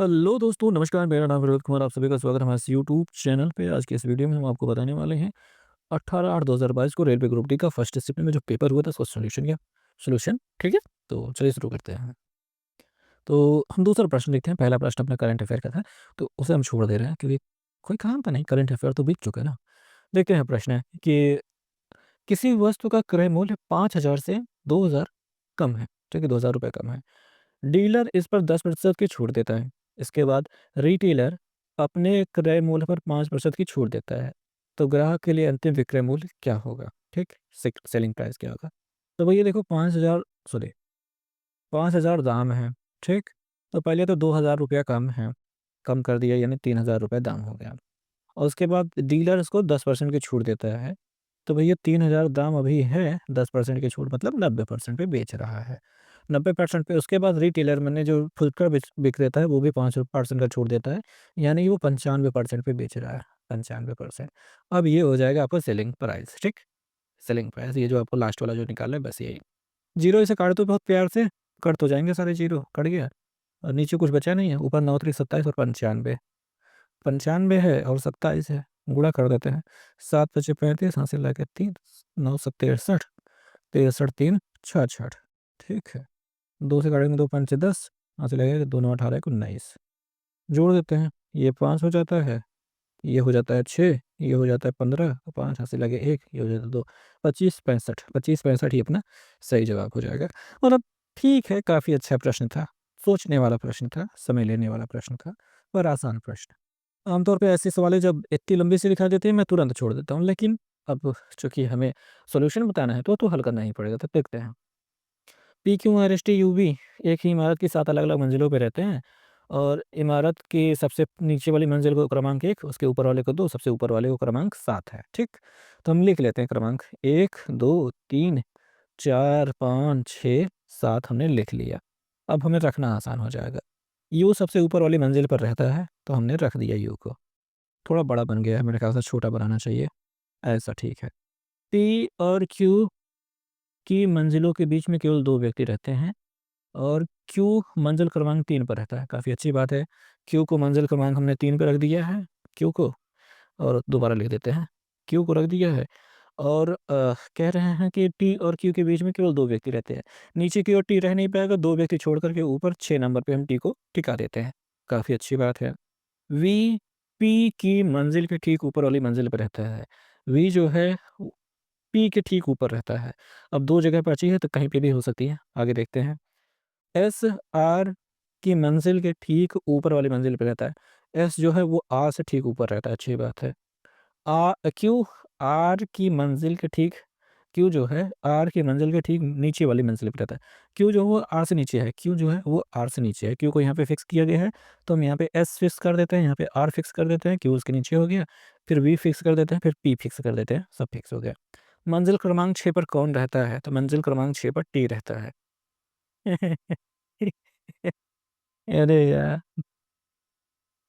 Hello दोस्तों, नमस्कार। मेरा नाम है रोहित कुमार। आप सभी का स्वागत है हमारे इस यूट्यूब चैनल पे। आज के इस वीडियो में हम आपको बताने वाले हैं 18/8/2022 को रेलवे ग्रुप डी का फर्स्ट शिफ्ट में जो पेपर हुआ था उसका सॉल्यूशन। ठीक है, तो चलिए शुरू करते हैं। तो हम दूसरा प्रश्न देखते हैं। पहला प्रश्न अपना करंट अफेयर का था, तो उसे हम छोड़ दे रहे हैं क्योंकि कोई काम था नहीं, करंट अफेयर तो बीत चुका है ना। देखते हैं प्रश्न है कि किसी वस्तु का क्रय मूल्य 5,000 से 2,000 कम है, ठीक है, 2,000 रुपये कम है। डीलर इस पर 10% की छूट देता है। इसके बाद रिटेलर अपने क्रय मूल्य पर 5% की छूट देता है। तो ग्राहक के लिए अंतिम विक्रय मूल्य क्या होगा? ठीक, सेलिंग प्राइस क्या होगा? तो भैया देखो, 5,000, सॉरी, 5,000 दाम है। ठीक, तो पहले तो 2,000 रुपया कम है, कम कर दिया यानी 3,000 रुपये दाम हो गया। और उसके बाद डीलर इसको 10% की छूट देता है। तो भैया 3,000 दाम अभी है, 10% की छूट मतलब 90% पे बेच रहा है। 90% पे उसके बाद रिटेलर मैंने जो फुटकर विक्रेता है वो भी 5% का छूट देता है, यानी वो 95% पे बेच रहा है। 95%। अब ये हो जाएगा आपका सेलिंग प्राइस। ठीक, सेलिंग प्राइस ये जो आपको लास्ट वाला जो निकाला है बस यही। जीरो इसे काट दो बहुत प्यार से, कट तो जाएंगे सारे, जीरो कट गया और नीचे कुछ बचा नहीं है। ऊपर 9 3 27 और 95, 95 है और 27 है, गुणा कर देते हैं। 7 पचे 35, हासिल लगे 3, 9 सत्ते 63, 63 3 66। ठीक है, 2 से काटेंगे 2 5 से 10, हासिल लगेगा 2 9 18 19। जोड़ देते हैं, ये 5 हो जाता है, ये हो जाता है 6, ये हो जाता है 15, 5 हासिल लगे 1, ये हो जाता है 2, 25 65, 25 65 ही अपना सही जवाब हो जाएगा। मतलब ठीक है, काफ़ी अच्छा प्रश्न था, सोचने वाला प्रश्न था, समय लेने वाला प्रश्न था, पर आसान प्रश्न। आमतौर पे ऐसे सवालें जब इतनी लंबी सी दिखा देते हैं मैं तुरंत छोड़ देता हूँ, लेकिन अब चूँकि हमें सॉल्यूशन बताना है तो हल करना ही पड़ेगा। तो देखते हैं। P, Q, R, S, T, U, V एक ही इमारत की 7 अलग-अलग मंजिलों पे रहते हैं और इमारत की सबसे नीचे वाली मंजिल को क्रमांक 1, उसके ऊपर वाले को 2, सबसे ऊपर वाले को क्रमांक 7 है। ठीक? तो हम लिख लेते हैं क्रमांक 1, 2, 3, 4, 5, 6, 7 हमने लिख लिया। अब हमें रखना आसान हो जाएगा। यू सबसे ऊपर वाली मंजिल पर रहता है, तो हमने रख दिया यू को। थोड़ा बड़ा बन गया है, मेरे ख्याल से छोटा बनाना चाहिए, ऐसा ठीक है। पी और क्यू की मंजिलों के बीच में केवल 2 व्यक्ति रहते हैं और क्यू मंजिल क्रमांक 3 पर रहता है, काफ़ी अच्छी बात है। क्यू को मंजिल क्रमांक हमने 3 पे रख दिया है, क्यू को, और दोबारा लिख देते हैं, क्यू को रख दिया है और कह रहे हैं कि टी और क्यू के बीच में केवल 2 व्यक्ति रहते हैं। नीचे की ओर टी रह नहीं पाएगा, 2 व्यक्ति छोड़ कर के ऊपर 6 नंबर पे हम टी को टिका देते हैं, काफ़ी अच्छी बात है। वी पी की मंजिल के ठीक ऊपर वाली मंजिल पे रहता है। वी जो है वो पी के ठीक ऊपर रहता है। अब 2 जगह पे अच्छी है तो कहीं पे भी हो सकती है, आगे देखते हैं। एस आर की मंजिल के ठीक ऊपर वाली मंजिल पे रहता है। एस जो है वो आर से ठीक ऊपर रहता है, अच्छी बात है। क्यू आर की मंजिल के ठीक क्यू जो है आर की मंजिल के ठीक नीचे वाली मंजिल पे रहता है। क्यू जो है वो आर से नीचे है, क्यू जो है वो आर से नीचे है। क्यू को यहाँ पे फिक्स किया गया है, तो हम यहाँ पे एस फिक्स कर देते हैं, यहाँ पे आर फिक्स कर देते हैं, क्यू उसके नीचे हो गया। फिर वी फिक्स कर देते हैं, फिर पी फिक्स कर देते हैं, सब फिक्स हो गया। मंजिल क्रमांक 6 पर कौन रहता है? तो मंजिल क्रमांक 6 पर टी रहता है। अरे यार!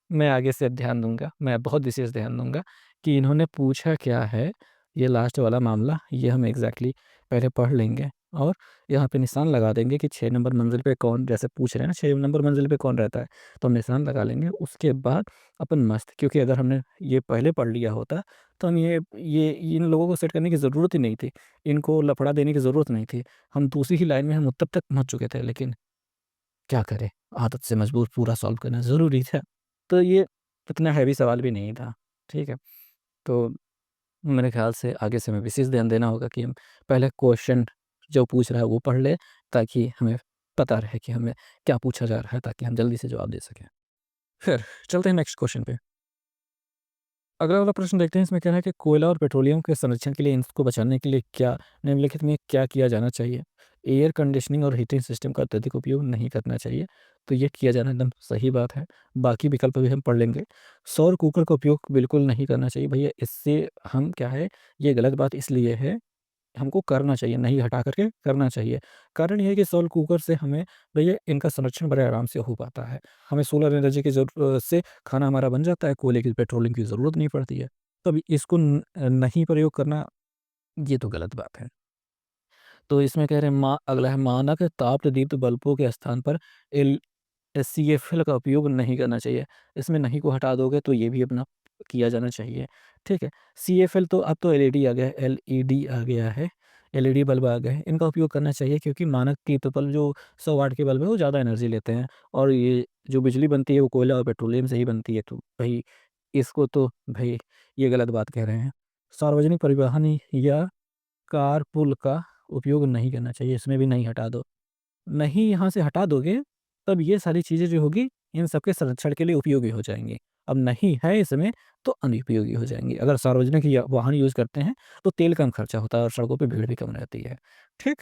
मैं आगे से ध्यान दूँगा, मैं बहुत विशेष ध्यान दूँगा कि इन्होंने पूछा क्या है, ये लास्ट वाला मामला, ये हम एग्ज़ैक्टली पहले पढ़ लेंगे और यहाँ पे निशान लगा देंगे कि 6 नंबर मंज़िल पे कौन, जैसे पूछ रहे हैं ना 6 नंबर मंज़िल पे कौन रहता है, तो हम निशान लगा लेंगे। उसके बाद अपन मस्त, क्योंकि अगर हमने ये पहले पढ़ लिया होता, तो हम ये इन लोगों को सेट करने की ज़रूरत ही नहीं थी, इनको लफड़ा देने की ज़रूरत नहीं थी। हम दूसरी ही लाइन में हम तब तक पहुँच चुके थे, लेकिन क्या करें, आदत से मजबूर, पूरा सॉल्व करना ज़रूरी था। तो ये इतना हैवी सवाल भी नहीं था, ठीक है? तो मेरे ख़्याल से आगे से हमें विशेष ध्यान देना होगा कि हम पहले क्वेश्चन जो पूछ रहा है वो पढ़ लें, ताकि हमें पता रहे कि हमें क्या पूछा जा रहा है, ताकि हम जल्दी से जवाब दे सकें। फिर चलते हैं नेक्स्ट क्वेश्चन पे। अगला वाला प्रश्न देखते हैं, इसमें कह रहा है कि कोयला और पेट्रोलियम के संरक्षण के लिए, इनको बचाने के लिए क्या निम्नलिखित में क्या किया जाना चाहिए? एयर कंडीशनिंग और हीटिंग सिस्टम का अत्यधिक उपयोग नहीं करना चाहिए। तो ये किया जाना एकदम सही बात है। बाकी विकल्प भी हम पढ़ लेंगे। सौर कुकर का उपयोग बिल्कुल नहीं करना चाहिए भैया, इससे हम क्या है, ये गलत बात इसलिए है, हमको करना चाहिए, नहीं हटा करके करना चाहिए। कारण ये है कि सौर कुकर से हमें भैया इनका संरक्षण बड़े आराम से हो पाता है। हमें सोलर एनर्जी की से खाना हमारा बन जाता है, कोयले की, पेट्रोलियम की ज़रूरत नहीं पड़ती है। तो अभी इसको नहीं प्रयोग करना, ये तो गलत बात है। तो इसमें कह रहे हैं अगला है, मानक ताप दीप्त बल्बों के स्थान पर एल CFL का उपयोग नहीं करना चाहिए। इसमें नहीं को हटा दोगे तो ये भी अपना किया जाना चाहिए, ठीक है। CFL तो अब तो LED आ गया है, LED आ गया है, LED बल्ब आ गए हैं, इनका उपयोग करना चाहिए क्योंकि मानक की बल्ब जो 100 वाट के बल्ब है वो ज़्यादा एनर्जी लेते हैं और ये जो बिजली बनती है वो कोयला और पेट्रोलियम से ही बनती है, तो भई इसको तो भई ये गलत बात कह रहे हैं। सार्वजनिक परिवहन या कारपूल का उपयोग नहीं करना चाहिए, इसमें भी नहीं हटा दो। नहीं यहाँ से हटा दोगे, तब ये सारी चीज़ें जो होगी, इन सबके संरक्षण के लिए उपयोगी हो जाएँगी। अब नहीं है इसमें, तो अनुपयोगी हो जाएँगी। अगर सार्वजनिक या वाहन यूज़ करते हैं, तो तेल कम खर्चा होता है और सड़कों पे भीड़ भी कम रहती है। ठीक?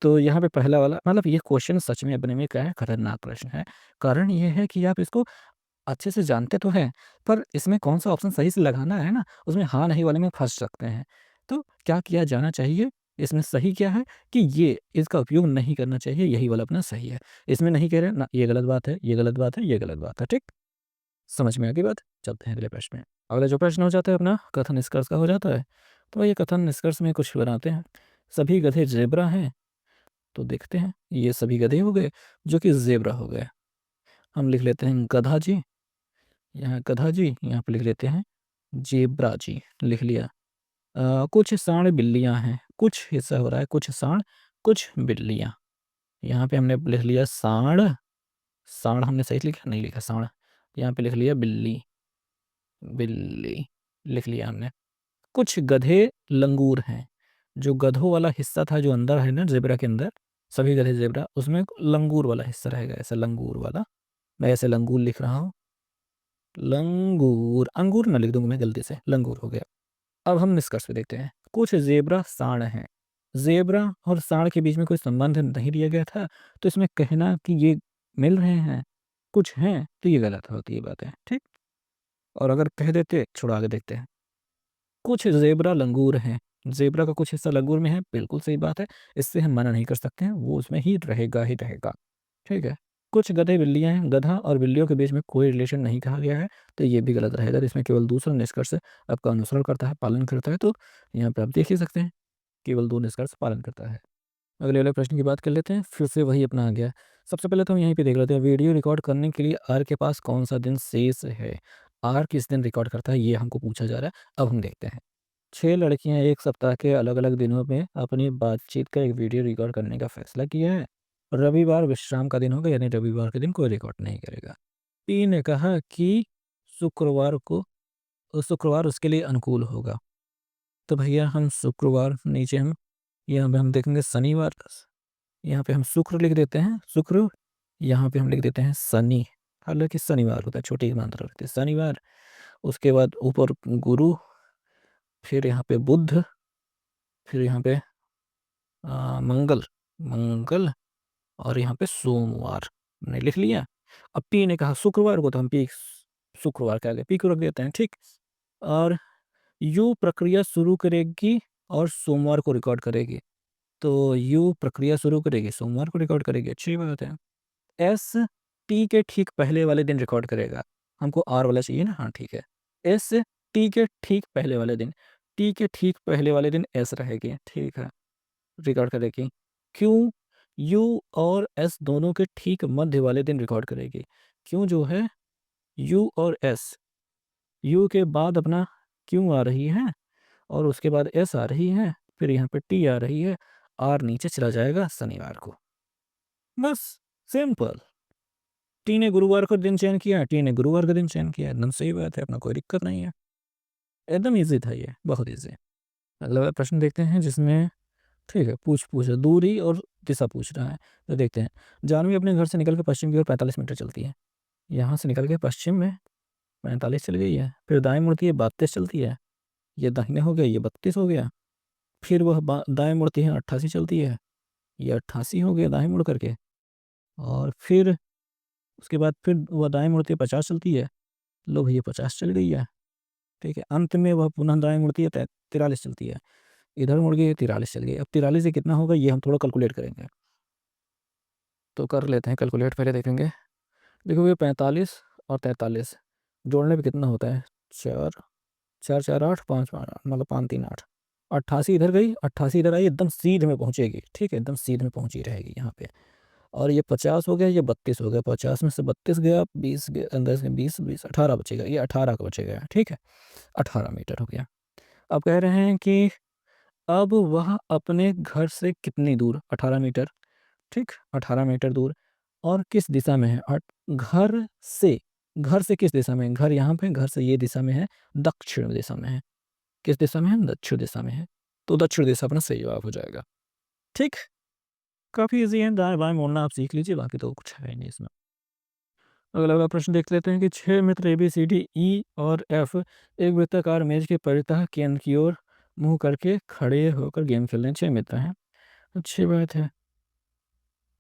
तो यहाँ पे पहला वाला मतलब ये क्वेश्चन सच में अपने में क्या है, खतरनाक प्रश्न है। कारण ये है कि आप इसको अच्छे से जानते तो हैं, पर इसमें कौन-सा ऑप्शन सही से लगाना है ना, उसमें हाँ, नहीं वाले में फँस सकते हैं। तो क्या किया जाना चाहिए? इसमें सही क्या है कि ये इसका उपयोग नहीं करना चाहिए, यही वाला अपना सही है। इसमें नहीं कह रहे ना ये गलत बात है, ये गलत बात है, ये गलत बात है, ठीक? समझ में आ गई बात? चलते हैं अगले प्रश्न में। अगला जो प्रश्न हो जाता है अपना कथन निष्कर्ष का हो जाता है, तो ये कथन निष्कर्ष में कुछ बनाते हैं। सभी गधे ज़ेब्रा हैं, तो देखते हैं, ये सभी गधे हो गए, जो कि ज़ेब्रा हो गए। हम लिख लेते हैं गधा जी, यहाँ गधा जी, यहाँ पे लिख लेते हैं ज़ेब्रा जी, लिख लिया। कुछ साँड़ बिल्लियाँ हैं, कुछ हिस्सा हो रहा है, कुछ साँड़, कुछ बिल्लियाँ। यहाँ पे हमने लिख लिया साँड़, साँड़ हमने सही लिखा? नहीं लिखा साँड़। यहाँ पे लिख लिया बिल्ली, बिल्ली लिख लिया हमने। कुछ गधे लंगूर हैं, जो गधों वाला हिस्सा था जो अंदर है ना ज़ेब्रा के अंदर, सभी गधे ज़ेब्रा, उसमें लंगूर वाला हिस्सा रहेगा, ऐसा लंगूर वाला। मैं ऐसे लंगूर लिख रहा हूँ, लंगूर, अंगूर ना लिख दूँगा मैं गलती से, लंगूर हो गया। अब हम निष्कर्ष पे देखते हैं। कुछ ज़ेब्रा साँड़ हैं। ज़ेब्रा और साँड़ के बीच में कोई संबंध नहीं दिया गया था, तो इसमें कहना कि ये मिल रहे हैं, कुछ हैं, तो ये गलत होती है बातें, ठीक? और अगर कह देते, छोड़ो आगे देखते हैं। कुछ ज़ेब्रा लंगूर हैं। ज़ेब्रा का कुछ हिस्सा लंगूर में है, बिल्कुल सही बात है। इससे हम मना नहीं कर सकते हैं, वो उसमें ही रहेगा। ठीक है? कुछ गधे बिल्लियाँ हैं, गधा और बिल्लियों के बीच में कोई रिलेशन नहीं कहा गया है, तो ये भी गलत रहेगा। तो इसमें केवल दूसरा निष्कर्ष आपका अनुसरण करता है, पालन करता है, तो यहाँ पे आप देख ही सकते हैं, केवल 2 निष्कर्ष पालन करता है। अगले वाले प्रश्न की बात कर लेते हैं, फिर से वही अपना आ गया। सबसे पहले तो हम यहीं पे देख लेते हैं, वीडियो रिकॉर्ड करने के लिए आर के पास कौन-सा दिन शेष है? आर किस दिन रिकॉर्ड करता है, ये हमको पूछा जा रहा है। अब हम देखते हैं। 6 लड़कियां 1 सप्ताह के अलग-अलग दिनों में अपनी बातचीत का एक वीडियो रिकॉर्ड करने का फैसला किया है। रविवार विश्राम का दिन होगा, यानी रविवार के दिन कोई रिकॉर्ड नहीं करेगा। 3 ने कहा कि शुक्रवार को शुक्रवार उसके लिए अनुकूल होगा। तो भैया हम शुक्रवार नीचे हम यहाँ पे हम देखेंगे शनिवार, यहाँ पे हम शुक्र लिख देते हैं, शुक्र, यहाँ पे हम लिख देते हैं शनि। हालाँकि शनिवार होता है, छोटी मात्रा रखते हैं, शनिवार। उसके बाद ऊपर गुरु, फिर यहाँ पे बुध, फिर यहाँ पे मंगल, मंगल और यहाँ पे सोमवार हमने लिख लिया। अब पी ने कहा शुक्रवार को, तो हम पी शुक्रवार के आगे पी को रख देते हैं, ठीक। और यू प्रक्रिया शुरू करेगी और सोमवार को रिकॉर्ड करेगी, तो यू प्रक्रिया शुरू करेगी, सोमवार को रिकॉर्ड करेगी, अच्छी बात है। एस टी के ठीक पहले वाले दिन रिकॉर्ड करेगा, हमको आर वाला चाहिए ना, हाँ ठीक है। एस टी के ठीक पहले वाले दिन, टी के ठीक पहले वाले दिन एस रहेगी, ठीक है, रिकॉर्ड करेगी। क्यू, यू और एस दोनों के ठीक मध्य वाले दिन रिकॉर्ड करेगी। क्यू जो है, यू और एस, यू के बाद अपना क्यू आ रही है और उसके बाद एस आ रही है, फिर यहाँ पे टी आ रही है, आर नीचे चला जाएगा शनिवार को। बस, सिंपल। टी ने गुरुवार को दिन चयन किया, टी ने गुरुवार का दिन चयन किया, एकदम सही बात है, अपना कोई दिक्कत नहीं है। एकदम ईज़ी था ये, बहुत ईज़ी। अगला वाला प्रश्न देखते हैं जिसमें, ठीक है, पूछ है, दूरी और दिशा पूछ रहा है। तो देखते हैं, जाह्नवी अपने घर से निकल के पश्चिम की ओर 45 मीटर चलती है। यहाँ से निकल के पश्चिम में 45 चल गई है, फिर दाएँ मुड़ती है 32 चलती है, ये दाहिने हो गया, ये 32 हो गया। फिर वह दाएँ मुड़ती है 88 चलती है, ये 88 हो गया दाएँ मुड़ करके। और फिर उसके बाद फिर वह दाएँ मुड़ती है 50 चलती है, लो भैया 50 चल गई है, ठीक है। अंत में वह पुनः दाएँ मुड़ती है 43 चलती है, इधर मुड़ गई 43 चल गई। अब 43 से कितना होगा ये हम थोड़ा कैलकुलेट करेंगे, तो कर लेते हैं कैलकुलेट, पहले देखेंगे। देखोगे 45 और 43 जोड़ने पे कितना होता है, 4 4 4 8 5 5 मतलब 5 3 8, 88 इधर गई, 88 इधर आई, एकदम सीध में पहुंचेगी, ठीक है, एकदम सीध में पहुंची रहेगी यहाँ पे। और ये 50 हो गया, ये 32 हो गया, 50 में से 32 गया, 20 गया, अंदर से 20 18 बचेगा, ये 18 का बचेगा, ठीक है, 18 मीटर हो गया। अब कह रहे हैं कि अब वह अपने घर से कितनी दूर, 18 मीटर, ठीक, 18 मीटर दूर, और किस दिशा में है, घर से किस दिशा में है, घर यहाँ पे, घर से ये दिशा में है, दक्षिण दिशा में है, किस दिशा में है, दक्षिण दिशा में है, तो दक्षिण दिशा अपना सही जवाब हो जाएगा, ठीक। काफ़ी ईजी है, दाएं बाएं मोड़ना आप सीख लीजिए, बाकी तो कुछ है नहीं इसमें। अगला प्रश्न देख लेते हैं कि 6 मित्र A B C D E और एफ एक वृत्ताकार मेज के परितः केंद्र की ओर मुंह करके खड़े होकर गेम खेल रहे हैं। 6 मित्र हैं, अच्छी बात है।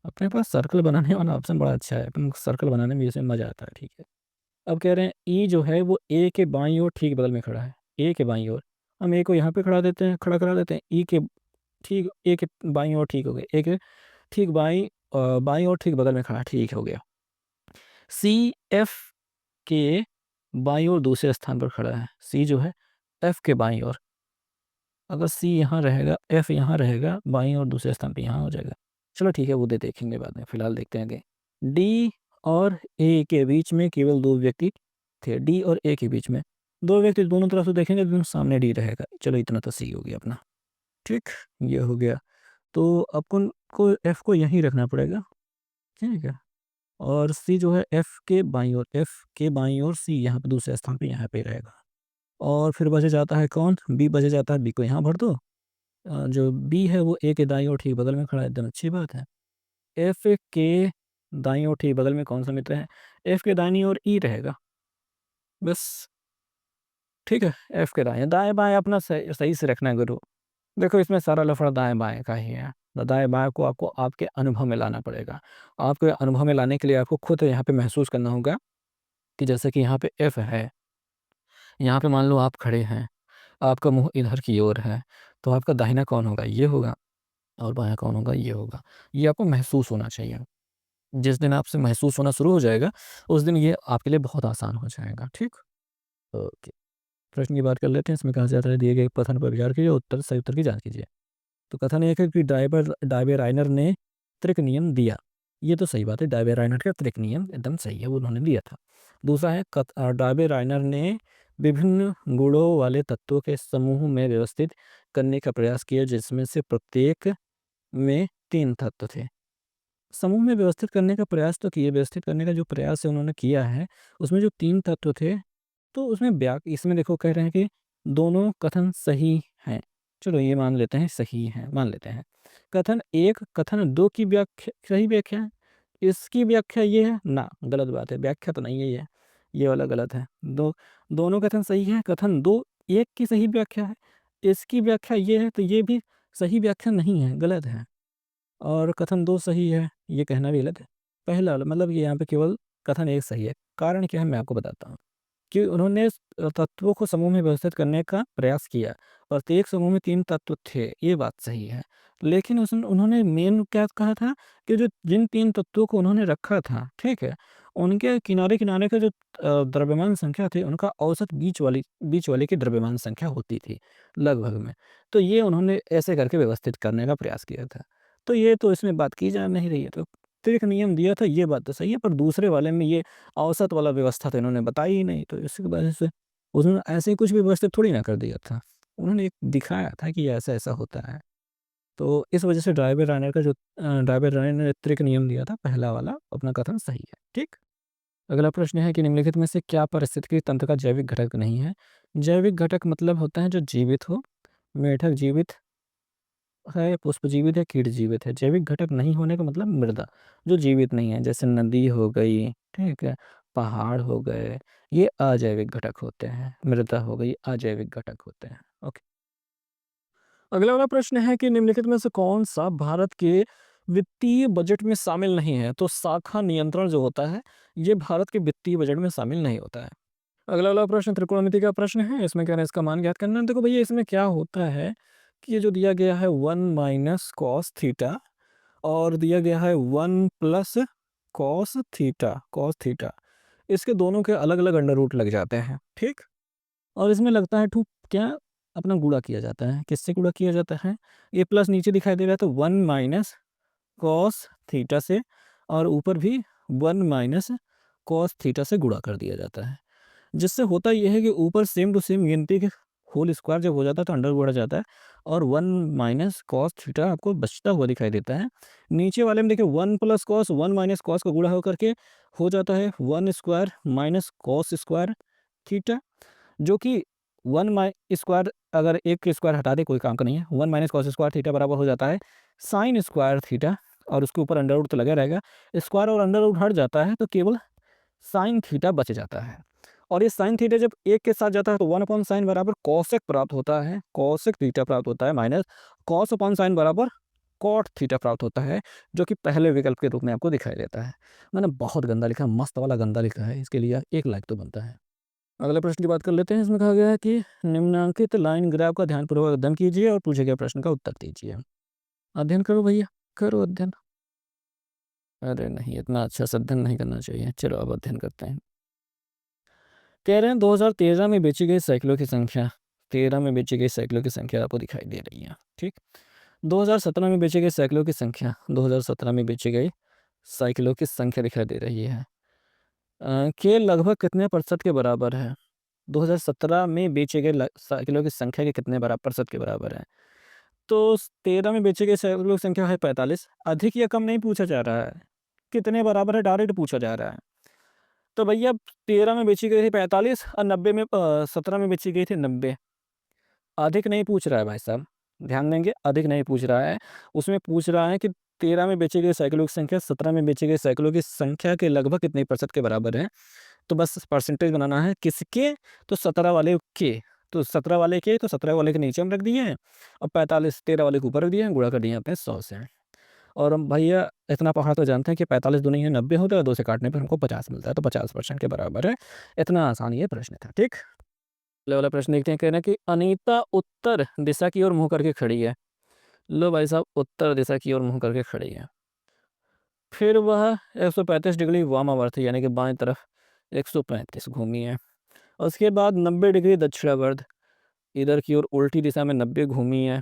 अपने पास सर्कल बनाने वाला ऑप्शन बड़ा अच्छा है, अपन सर्कल बनाने में इसमें मज़ा आता है, ठीक है। अब कह रहे हैं ई जो है वो ए के बाईं ओर ठीक बगल में खड़ा है, ए के बाईं ओर, हम ए को यहाँ पे खड़ा करा देते हैं, ई के ठीक, ए के बाईं ओर ठीक हो गया, ए के ठीक बाईं ओर ठीक बगल में खड़ा, ठीक हो गया। सी एफ के बाईं ओर दूसरे स्थान पर खड़ा है, सी जो है एफ के बाईं ओर, अगर सी यहाँ रहेगा, एफ यहाँ रहेगा, बाईं ओर दूसरे स्थान पे यहाँ हो जाएगा। चलो ठीक है, वो देखेंगे बाद में, फिलहाल देखते हैं कि डी और ए के बीच में केवल 2 व्यक्ति थे, डी और ए के बीच में 2 व्यक्ति, दोनों तरफ से देखेंगे तो सामने डी रहेगा। चलो इतना तो सी हो गया अपना, ठीक, ये हो गया। तो अपन को एफ को यहीं रखना पड़ेगा, ठीक है, और सी जो है एफ के बाईं ओर सी यहाँ पे दूसरे स्थान पे यहाँ पे रहेगा। और फिर बचे जाता है कौन, बी बचे जाता है, बी को यहाँ भर दो। जो बी है वो ए के दाईं ओर ठीक बगल में खड़ा है, एकदम अच्छी बात है। एफ के दाईं ओर ठीक बगल में कौन सा मित्र है, एफ के दाईं ओर ई रहेगा, बस, ठीक है। एफ के दाएं बाएं अपना सही सही से रखना है गुरु। देखो इसमें सारा लफड़ा दाएं बाएं का ही है, तो दाएं बाएं को आपको आपके अनुभव में लाना पड़ेगा। आपके अनुभव में लाने के लिए आपको खुद यहाँ पे महसूस करना होगा कि जैसे कि यहाँ पे एफ है, यहाँ पे मान लो आप खड़े हैं, आपका मुंह इधर की ओर है, तो आपका दाहिना कौन होगा, ये होगा, और बायाँ कौन होगा, ये होगा। ये आपको महसूस होना चाहिए। जिस दिन आपसे महसूस होना शुरू हो जाएगा, उस दिन ये आपके लिए बहुत आसान हो जाएगा, ठीक। ओके, प्रश्न की बात कर लेते हैं। इसमें कहा जाता है दिए गए कथन पर विचार कीजिए, उत्तर सही उत्तर की जांच कीजिए। तो कथन एक है कि डायबेराइनर ने त्रिक नियम दिया, ये तो सही बात है, डायबेराइनर का त्रिक नियम एकदम सही है, वो उन्होंने दिया था। दूसरा है डायबेराइनर ने विभिन्न गुणों वाले तत्वों के समूह में व्यवस्थित करने का प्रयास किया, जिसमें से प्रत्येक में 3 तत्व थे। समूह में व्यवस्थित करने का प्रयास तो किए, व्यवस्थित करने का जो प्रयास है उन्होंने किया है, उसमें जो 3 तत्व थे, तो उसमें इसमें देखो कह रहे हैं कि दोनों कथन सही हैं। चलो ये मान लेते हैं सही हैं, मान लेते हैं। कथन 1 कथन 2 की व्याख्या सही व्याख्या है, इसकी व्याख्या ये है ना, गलत बात है, व्याख्या तो नहीं है ये वाला गलत है। दोनों कथन सही है, कथन 2 1 की सही व्याख्या है, इसकी व्याख्या ये है, तो ये भी सही व्याख्या नहीं है, गलत है। और कथन 2 सही है, ये कहना भी गलत है। पहला वाला मतलब ये यहाँ पे केवल कथन 1 सही है। कारण क्या है मैं आपको बताता हूँ। कि उन्होंने तत्वों को समूह में व्यवस्थित करने का प्रयास किया। प्रत्येक समूह में 3 तत्व थे, ये बात सही है। लेकिन उन्होंने मेन क्या कहा था कि जो जिन 3 तत्वों को उन्होंने रखा था, ठीक है? उनके किनारे-किनारे का जो द्रव्यमान संख्या थी, उनका औसत बीच वाले की द्रव्यमान संख्या होती थी, लगभग में। तो ये उन्होंने ऐसे करके व्यवस्थित करने का प्रयास किया था। तो ये तो इसमें बात की जा नहीं रही है। तो त्रिक नियम दिया था, ये बात तो सही है, पर दूसरे वाले में ये औसत वाला व्यवस्था तो इन्होंने बताई ही नहीं, तो इसी वजह से उन्होंने ऐसे ही कुछ भी व्यवस्थित थोड़ी ना कर दिया था। उन्होंने एक दिखाया था कि ऐसा-ऐसा होता है। तो इस वजह से ड्राइवर राय ने त्रिक नियम दिया था, पहला वाला अपना कथन सही है, ठीक? अगला प्रश्न है कि निम्नलिखित में से क्या पारिस्थितिकी तंत्र का जैविक घटक नहीं है? जैविक घटक मतलब होता है जो जीवित हो, मेढक जीवित है, पुष्प जीवित है, कीट जीवित है। जैविक घटक नहीं होने का मतलब मृदा, जो जीवित नहीं है, जैसे नदी हो गई, ठीक है, पहाड़ हो गए, ये अजैविक घटक होते हैं। मृदा हो गई, अजैविक घटक होते हैं। ओके। अगला वाला प्रश्न है कि निम्नलिखित में से कौन-सा भारत के वित्तीय बजट में शामिल नहीं है? तो शाखा नियंत्रण जो होता है, ये भारत के वित्तीय बजट में शामिल नहीं होता है। अगला वाला प्रश्न त्रिकोणमिति का प्रश्न है, इसमें क्या है इसका मान ज्ञात करना है। देखो भैया इसमें क्या होता है कि ये जो दिया गया है 1 माइनस कॉस थीटा और दिया गया है 1 प्लस कॉस थीटा, इसके दोनों के अलग-अलग अंडर रूट लग जाते हैं, ठीक? और इसमें लगता है क्या अपना गुणा किया जाता है, किससे गुणा किया जाता है? ये प्लस नीचे दिखाई दे रहा है तो 1 माइनस कॉस थीटा से, और ऊपर भी 1 माइनस कॉस थीटा से गुणा कर दिया जाता है, जिससे होता यह है कि ऊपर सेम टू सेम गिनती के होल स्क्वायर जब हो जाता है तो अंडर बढ़ जाता है और 1 माइनस कॉस थीटा आपको बचता हुआ दिखाई देता है। नीचे वाले में देखिए 1 प्लस कॉस 1 माइनस कॉस का गुणा होकर के हो जाता है 1 square minus cos square theta, जो कि 1 स्क्वायर अगर एक के स्क्वायर हटा दे कोई काम का नहीं है। 1 माइनस कॉस स्क्वायर थीटा बराबर हो जाता है साइन स्क्वायर थीटा, और उसके ऊपर अंडर रूट तो लगा रहेगा। स्क्वायर और अंडर रूट हट जाता है तो केवल साइन थीटा बच जाता है, और ये साइन थीटा जब एक के साथ जाता है तो 1 अपॉन साइन बराबर कॉसेक प्राप्त होता है, कॉसेक थीटा प्राप्त होता है, माइनस कॉस अपॉन साइन बराबर कॉट थीटा प्राप्त होता है, जो कि पहले विकल्प के रूप में आपको दिखाई देता है। मैंने बहुत गंदा लिखा, मस्त वाला गंदा लिखा है, इसके लिए 1 लाइक तो बनता है। अगले प्रश्न की बात कर लेते हैं। इसमें कहा गया है कि निम्नांकित लाइन ग्राफ का ध्यानपूर्वक अध्ययन कीजिए और पूछे गए प्रश्न का उत्तर दीजिए। अध्ययन करो भैया, करो अध्ययन। अरे नहीं, इतना अच्छा से अध्ययन नहीं करना चाहिए। चलो अब अध्ययन करते हैं। कह रहे हैं 2013 में बेची गई साइकिलों की संख्या, 13 में बेची गई साइकिलों की संख्या आपको दिखाई दे रही है, ठीक। 2017 में बेची गई साइकिलों की संख्या, 2017 में बेची गई साइकिलों की संख्या दिखाई दे रही है के लगभग कितने प्रतिशत के बराबर है। 2017 में बेचे गए साइकिलों की संख्या के कितने प्रतिशत के बराबर है। तो 13 में बेचे गए साइकिलों की संख्या है 45। अधिक या कम नहीं पूछा जा रहा है, कितने बराबर है डायरेक्ट पूछा जा रहा है। तो भैया 13 में बेची गई थी 45 और 90 में 17 में बेची गई थी 90। अधिक नहीं पूछ रहा है भाई साहब, ध्यान देंगे, अधिक नहीं पूछ रहा है। उसमें पूछ रहा है कि 13 में बेची गई साइकिलों की संख्या 17 में बेची गई साइकिलों की संख्या के लगभग कितने प्रतिशत के बराबर है। तो बस परसेंटेज बनाना है, किसके, तो 17 वाले के, तो 17 वाले के, तो 17 वाले के नीचे हम रख दिए हैं और 45 13 वाले के ऊपर रख दिए हैं, गुणा कर दिए अपने 100 से। और हम भैया इतना पढ़ा तो जानते हैं कि 45 दूनी है 90 होता है, 2 से काटने पर हमको 50 मिलता है, तो 50% के बराबर है। इतना आसान ये प्रश्न था, ठीक। अगले वाला प्रश्न देखते हैं। कहना कि अनीता उत्तर दिशा की ओर मुंह करके खड़ी है। लो भाई साहब, उत्तर दिशा की ओर मुंह करके खड़ी है। फिर वह 135 डिग्री वामावर्त यानी कि बाएं तरफ 135 घूमी है। उसके बाद 90 डिग्री दक्षिणावर्त इधर की ओर उल्टी दिशा में 90 घूमी है।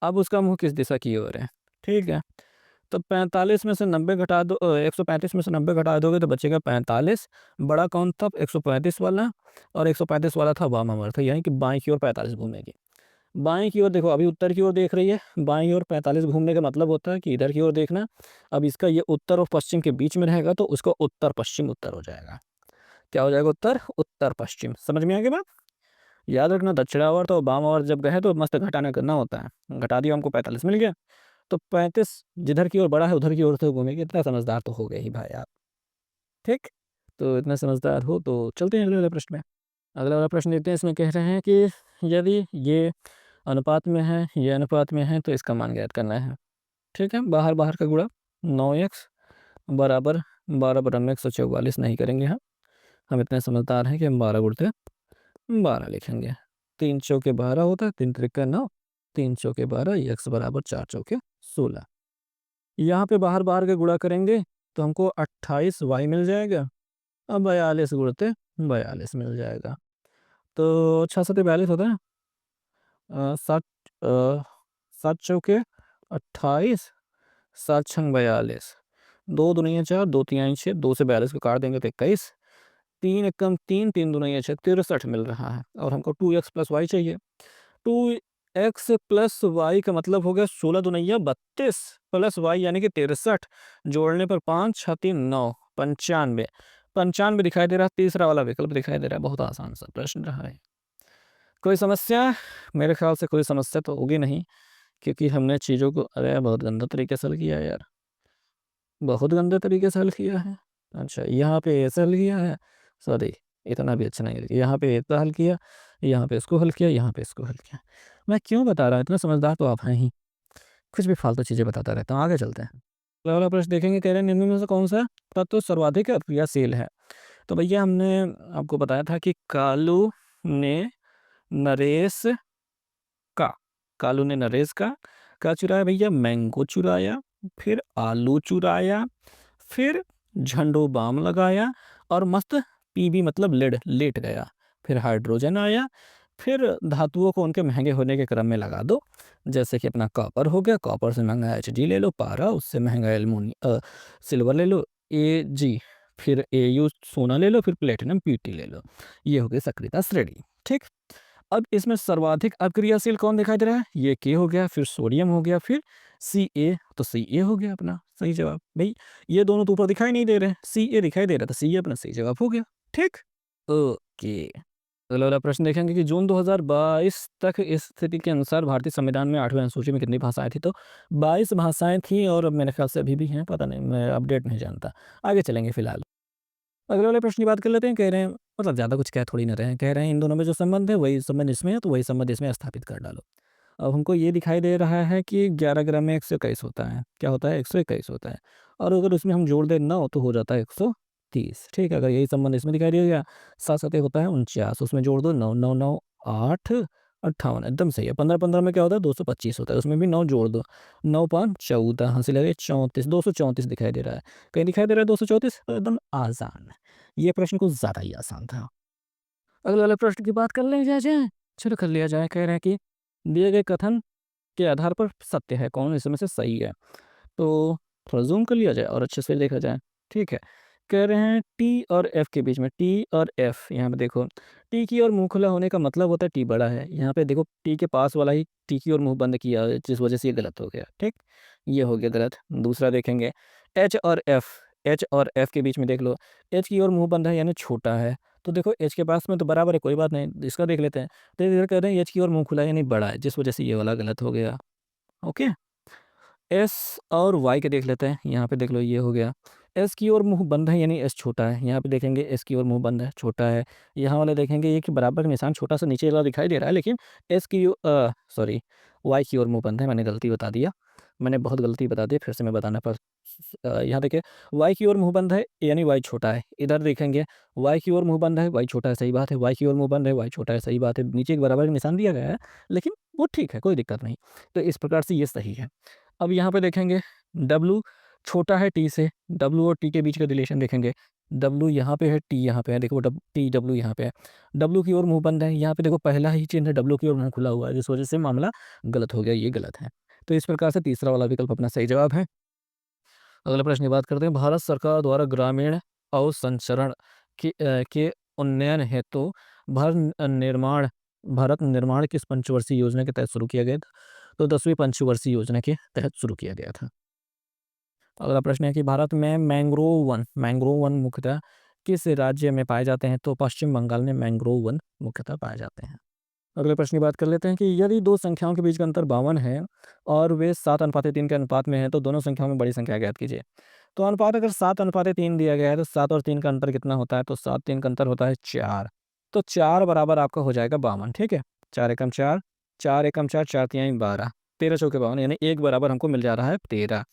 अब उसका मुंह किस दिशा की ओर है, ठीक है। तो 45 में से 90 घटा दो, 135 में से 90 घटा दोगे तो बचेगा 45। बड़ा कौन था, 135 वाला, और 135 वाला था वामावर्त, यानी कि बाएं की ओर 45 घूमेगी। बाएं की ओर देखो, अभी उत्तर की ओर देख रही है, बाएं की ओर 45 घूमने का मतलब होता है कि इधर की ओर देखना। अब इसका ये उत्तर और पश्चिम के बीच में रहेगा तो उसका उत्तर पश्चिम उत्तर हो जाएगा। क्या हो जाएगा, उत्तर उत्तर पश्चिम। समझ में आ गई बात। याद रखना, दक्षिणावर्त और वामावर्त जब गए तो मस्त घटाना करना होता है। घटा दिया, हमको 45 मिल गया, तो 35 जिधर की ओर बड़ा है उधर की ओर तो घूमेगी। इतना समझदार तो हो गए ही भाई आप, ठीक। तो इतना समझदार हो तो चलते हैं अगले वाले प्रश्न में। अगला वाला प्रश्न देखते हैं। इसमें कह रहे हैं कि यदि ये अनुपात में है, ये अनुपात में है, तो इसका मान ज्ञात करना है, ठीक है। बाहर बाहर का गुणा 9x बराबर 12 बटा 144 नहीं करेंगे हम इतने समझदार हैं कि हम 12 गुणते 12 लिखेंगे। 3 चौके 12 होता है, 3 त्रिक 9, 3 चौके 12, x बराबर 4 चौके 16। यहाँ पे बाहर बाहर के गुणा करेंगे तो हमको 28y मिल जाएगा, अब 42 गुणते 42 मिल जाएगा। तो 6 7 42 होता है, 7 7 चौके 28, 7 छंग 42, 2 दूनी 4, 2 तिहाई 6, 2 से 42 को काट देंगे तो 21, 3 एकम 3, 3 दूनी 6, 63 मिल रहा है। और हमको 2x प्लस वाई चाहिए। 2x प्लस वाई का मतलब हो गया 16 दूनी 32 प्लस वाई यानी कि 63, जोड़ने पर 5 6 3 9 95, 95 दिखाई दे रहा है। तीसरा वाला विकल्प दिखाई दे रहा है। बहुत आसान सा प्रश्न रहा है। कोई समस्या, मेरे ख्याल से कोई समस्या तो होगी नहीं, क्योंकि हमने चीज़ों को, अरे बहुत गंदा तरीके से हल किया है यार, बहुत गंदे तरीके से हल किया है। अच्छा, यहाँ पे ऐसे हल किया है, सॉरी इतना भी अच्छा नहीं हल किया। यहाँ पे इतना हल किया, यहाँ पे इसको हल किया, यहाँ पे इसको हल किया। मैं क्यों बता रहा हूँ, इतना समझदार तो आप हैं ही, कुछ भी फालतू चीज़ें बताता रहता हूँ। आगे चलते हैं। अगला वाला प्रश्न देखेंगे। कह रहे हैं निम्न में से कौन सा तत्व सर्वाधिक क्रियाशील है। तो भैया हमने आपको बताया था कि कालू ने नरेश का, कालू ने नरेश का क्या चुराया भैया, मैंगो चुराया, फिर आलू चुराया, फिर झंडू बाम लगाया और मस्त पीबी मतलब लेट गया। फिर हाइड्रोजन आया, फिर धातुओं को उनके महंगे होने के क्रम में लगा दो। जैसे कि अपना कॉपर हो गया, कॉपर से महंगा Hg ले लो, पारा उससे महंगा सिल्वर ले लो Ag, फिर Au सोना ले लो, फिर प्लेटिनम Pt ले लो। ये हो गई सक्रियता श्रेणी। ठीक, अब इसमें सर्वाधिक अक्रियाशील कौन दिखाई दे रहा है? ये K हो गया, फिर सोडियम हो गया, फिर Ca, तो Ca हो गया अपना सही जवाब। भाई ये दोनों तो ऊपर दिखाई नहीं दे रहे हैं, Ca दिखाई दे रहा था, Ca अपना सही जवाब हो गया। ठीक, ओके। अगला वाला प्रश्न देखेंगे कि जून 2022 तक इस स्थिति के अनुसार भारतीय संविधान में 8वें अनुसूची में कितनी भाषाएं थी? तो 22 भाषाएं थी और मेरे ख्याल से अभी भी हैं, पता नहीं, मैं अपडेट नहीं जानता। आगे चलेंगे फिलहाल। अगले वाले प्रश्न की बात कर लेते हैं। कह रहे हैं, मतलब ज़्यादा कुछ कह थोड़ी ना रहे हैं, कह रहे हैं इन दोनों में जो संबंध है वही संबंध इसमें है, तो वही संबंध इसमें स्थापित कर डालो। अब हमको ये दिखाई दे रहा है कि 11 ग्राम में 121 होता है। क्या होता है? 121 होता है। और अगर उसमें हम जोड़ दें 9 तो हो जाता है 130। ठीक है, अगर यही संबंध इसमें दिखाई दे गया, 7 7 होता है 49, उसमें जोड़ दो 9 9 9 8 58, एकदम सही है। 15 15 में क्या होता है? 225 होता है, उसमें भी 9 जोड़ दो, 9 5 14, हंसी लगे 34, 234 दिखाई दे रहा है। कहीं दिखाई दे रहा है 234? तो एकदम आसान। ये प्रश्न कुछ ज़्यादा ही आसान था। अगले वाले प्रश्न की बात कर लिया जाए। चलो कर लिया जाए। कह रहे हैं कि दिए गए कथन के आधार पर सत्य है, कौन इसमें से सही है? तो थोड़ा ज़ूम कर लिया जाए और अच्छे से देखा जाए। ठीक है, कह रहे हैं टी और एफ के बीच में, टी और एफ, यहाँ पे देखो, टी की ओर मुँह खुला होने का मतलब होता है टी बड़ा है। यहाँ पे देखो टी के पास वाला ही टी की ओर मुँह बंद किया है, जिस वजह से ये गलत हो गया। ठीक, ये हो गया गलत। दूसरा देखेंगे एच और एफ, एच और एफ के बीच में देख लो, एच की ओर मुँह बंद है यानी छोटा है। तो देखो एच के पास में तो बराबर है, कोई बात नहीं, इसका देख लेते हैं। तो इधर कह रहे हैं एच की ओर मुँह खुला है यानी बड़ा है, जिस वजह से ये वाला गलत हो गया। ओके, एस और वाई के देख लेते हैं। यहाँ पे देख लो, ये हो गया। एस की ओर मुँह बंद है यानी एस छोटा है। यहाँ पे देखेंगे एस की ओर मुँह बंद है, छोटा है। यहाँ वाले देखेंगे ये कि बराबर का निशान छोटा सा नीचे वाला दिखाई दे रहा है, लेकिन सॉरी, वाई की ओर मुँह बंद है। मैंने गलती बता दिया, मैंने बहुत गलती बता दी, फिर से मैं बताना पर यहाँ देखिए, वाई की ओर मुँह बंद है यानी वाई छोटा है। इधर देखेंगे वाई की ओर मुँह बंद है, वाई छोटा है, सही बात है। वाई की ओर मुँह बंद है, वाई छोटा है, सही बात है। नीचे एक बराबर का निशान दिया गया है, लेकिन वो ठीक है, कोई दिक्कत नहीं। तो इस प्रकार से ये सही है। अब यहाँ पे देखेंगे W छोटा है T से, W और T के बीच का रिलेशन देखेंगे। W यहाँ पे है, T यहाँ पे है, देखो T W यहाँ पे है। W की ओर मुँह बंद है, यहाँ पे देखो पहला ही चिन्ह है, W की ओर मुँह खुला हुआ है, जिस वजह से मामला गलत हो गया, ये गलत है। तो इस प्रकार से तीसरा वाला विकल्प अपना सही जवाब है। अगले प्रश्न की बात करते हैं। भारत सरकार द्वारा ग्रामीण अवसंरचरण के उन्नयन हेतु भारत निर्माण किस पंचवर्षीय योजना के तहत शुरू किया गया था? तो 10वीं पंचवर्षीय योजना के तहत शुरू किया गया था। अगला प्रश्न है कि भारत में मैंग्रोव वन मुख्यतः किस राज्य में पाए जाते हैं? तो पश्चिम बंगाल में मैंग्रोव वन मुख्यतः पाए जाते हैं। अगले प्रश्न की बात कर लेते हैं कि यदि दो संख्याओं के बीच का अंतर 52 है और वे 7:3 के अनुपात में है, तो दोनों संख्याओं में बड़ी संख्या ज्ञात कीजिए। तो अनुपात अगर 7:3 दिया गया है, तो 7 और 3 का अंतर कितना होता है? तो 7 3 का अंतर होता है 4। तो 4 बराबर आपका हो जाएगा 52। ठीक है, 4 एकम 4, 4 एकम 4, 4 तिहाई 12, 13 चौके 52, यानी एक बराबर हमको मिल जा रहा है 13।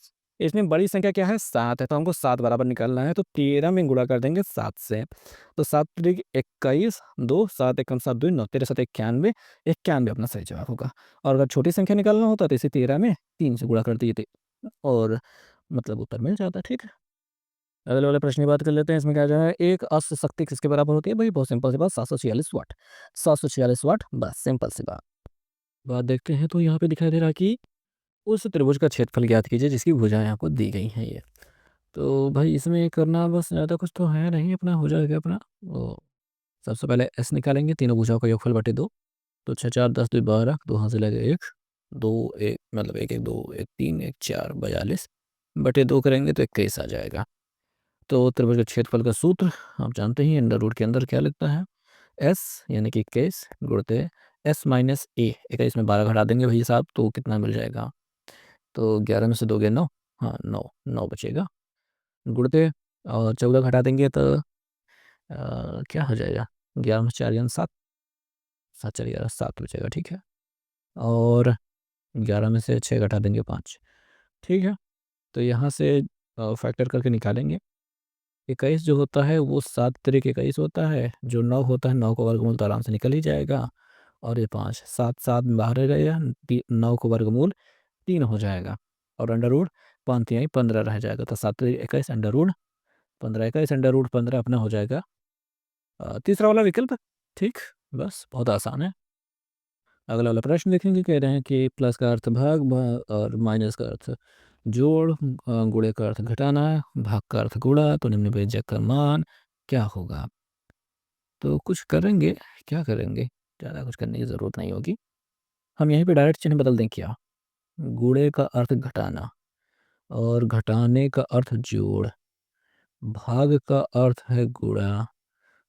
इसमें बड़ी संख्या क्या है? 7 है, तो हमको 7 बराबर निकालना है, तो 13 में गुणा कर देंगे 7 से। तो 7 त्रिक 21, 2, 7 एकम 7 2, 9, 13 7 91, 91 अपना सही जवाब होगा। और अगर छोटी संख्या निकालना होता तो इसे 13 में 3 से गुणा कर दिए थे, और मतलब उत्तर मिल जाता। ठीक है, अगले वाले प्रश्न की बात कर लेते हैं। इसमें क्या जो है, एक अश्व शक्ति किसके बराबर होती है? भाई बहुत सिंपल सी बात, 746 वाट। 746 वाट, बस सिंपल सी बात। बात देखते हैं, तो यहाँ पे दिखाई दे रहा है कि उस त्रिभुज का क्षेत्रफल ज्ञात कीजिए जिसकी भुजाएं आपको दी गई हैं ये। तो भाई इसमें करना बस ज़्यादा कुछ तो है नहीं, अपना हो जाएगा अपना वो। सबसे पहले एस निकालेंगे, तीनों भुजाओं का योगफल बटे 2। तो 6 4 10 2 12, 2 हाथ से लगे 1, 2 1, मतलब 1 1 2 1 3 1 4 42 बटे 2 करेंगे तो 21 आ जाएगा। तो त्रिभुज के क्षेत्रफल का सूत्र आप जानते ही, अंडर रूट के अंदर क्या लिखता है? एस यानी कि 21 गुणित एस माइनस ए, 21 में 12 घटा देंगे भैया साहब, तो कितना मिल जाएगा? तो 11 में से दोगे 9, हाँ 9 9 बचेगा, गुणित और 14 घटा देंगे तो क्या हो जाएगा? 11 में 4 यानी 7, 7 4 11 7 बचेगा। ठीक है, और 11 में से 6 घटा देंगे 5। ठीक है, तो यहाँ से फैक्टर करके निकालेंगे। 21 जो होता है वो 7 तिरिक 21 होता है, जो 9 होता है 9 का वर्गमूल तो आराम से निकल ही जाएगा, और ये 5 7 7 बाहर रह गया, 9 को वर्गमूल 3 हो जाएगा, और अंडर रूट 5 तिहाई 15 रह जाएगा। तो 7 तिरिक 21 अंडर रूट 15, 21 अंडर रूट 15 अपना हो जाएगा तीसरा वाला विकल्प। ठीक, बस बहुत आसान है। अगला वाला प्रश्न देखेंगे, कह रहे हैं कि प्लस का अर्थ भाग और माइनस का अर्थ जोड़, गुणे का अर्थ घटाना, भाग का अर्थ गुणा, तो निम्न व्यंजक का मान क्या होगा। तो कुछ करेंगे, क्या करेंगे, ज़्यादा कुछ करने की ज़रूरत नहीं होगी। हम यहीं पे डायरेक्ट चिन्ह बदल दें क्या। गुणे का अर्थ घटाना और घटाने का अर्थ जोड़, भाग का अर्थ है गुणा,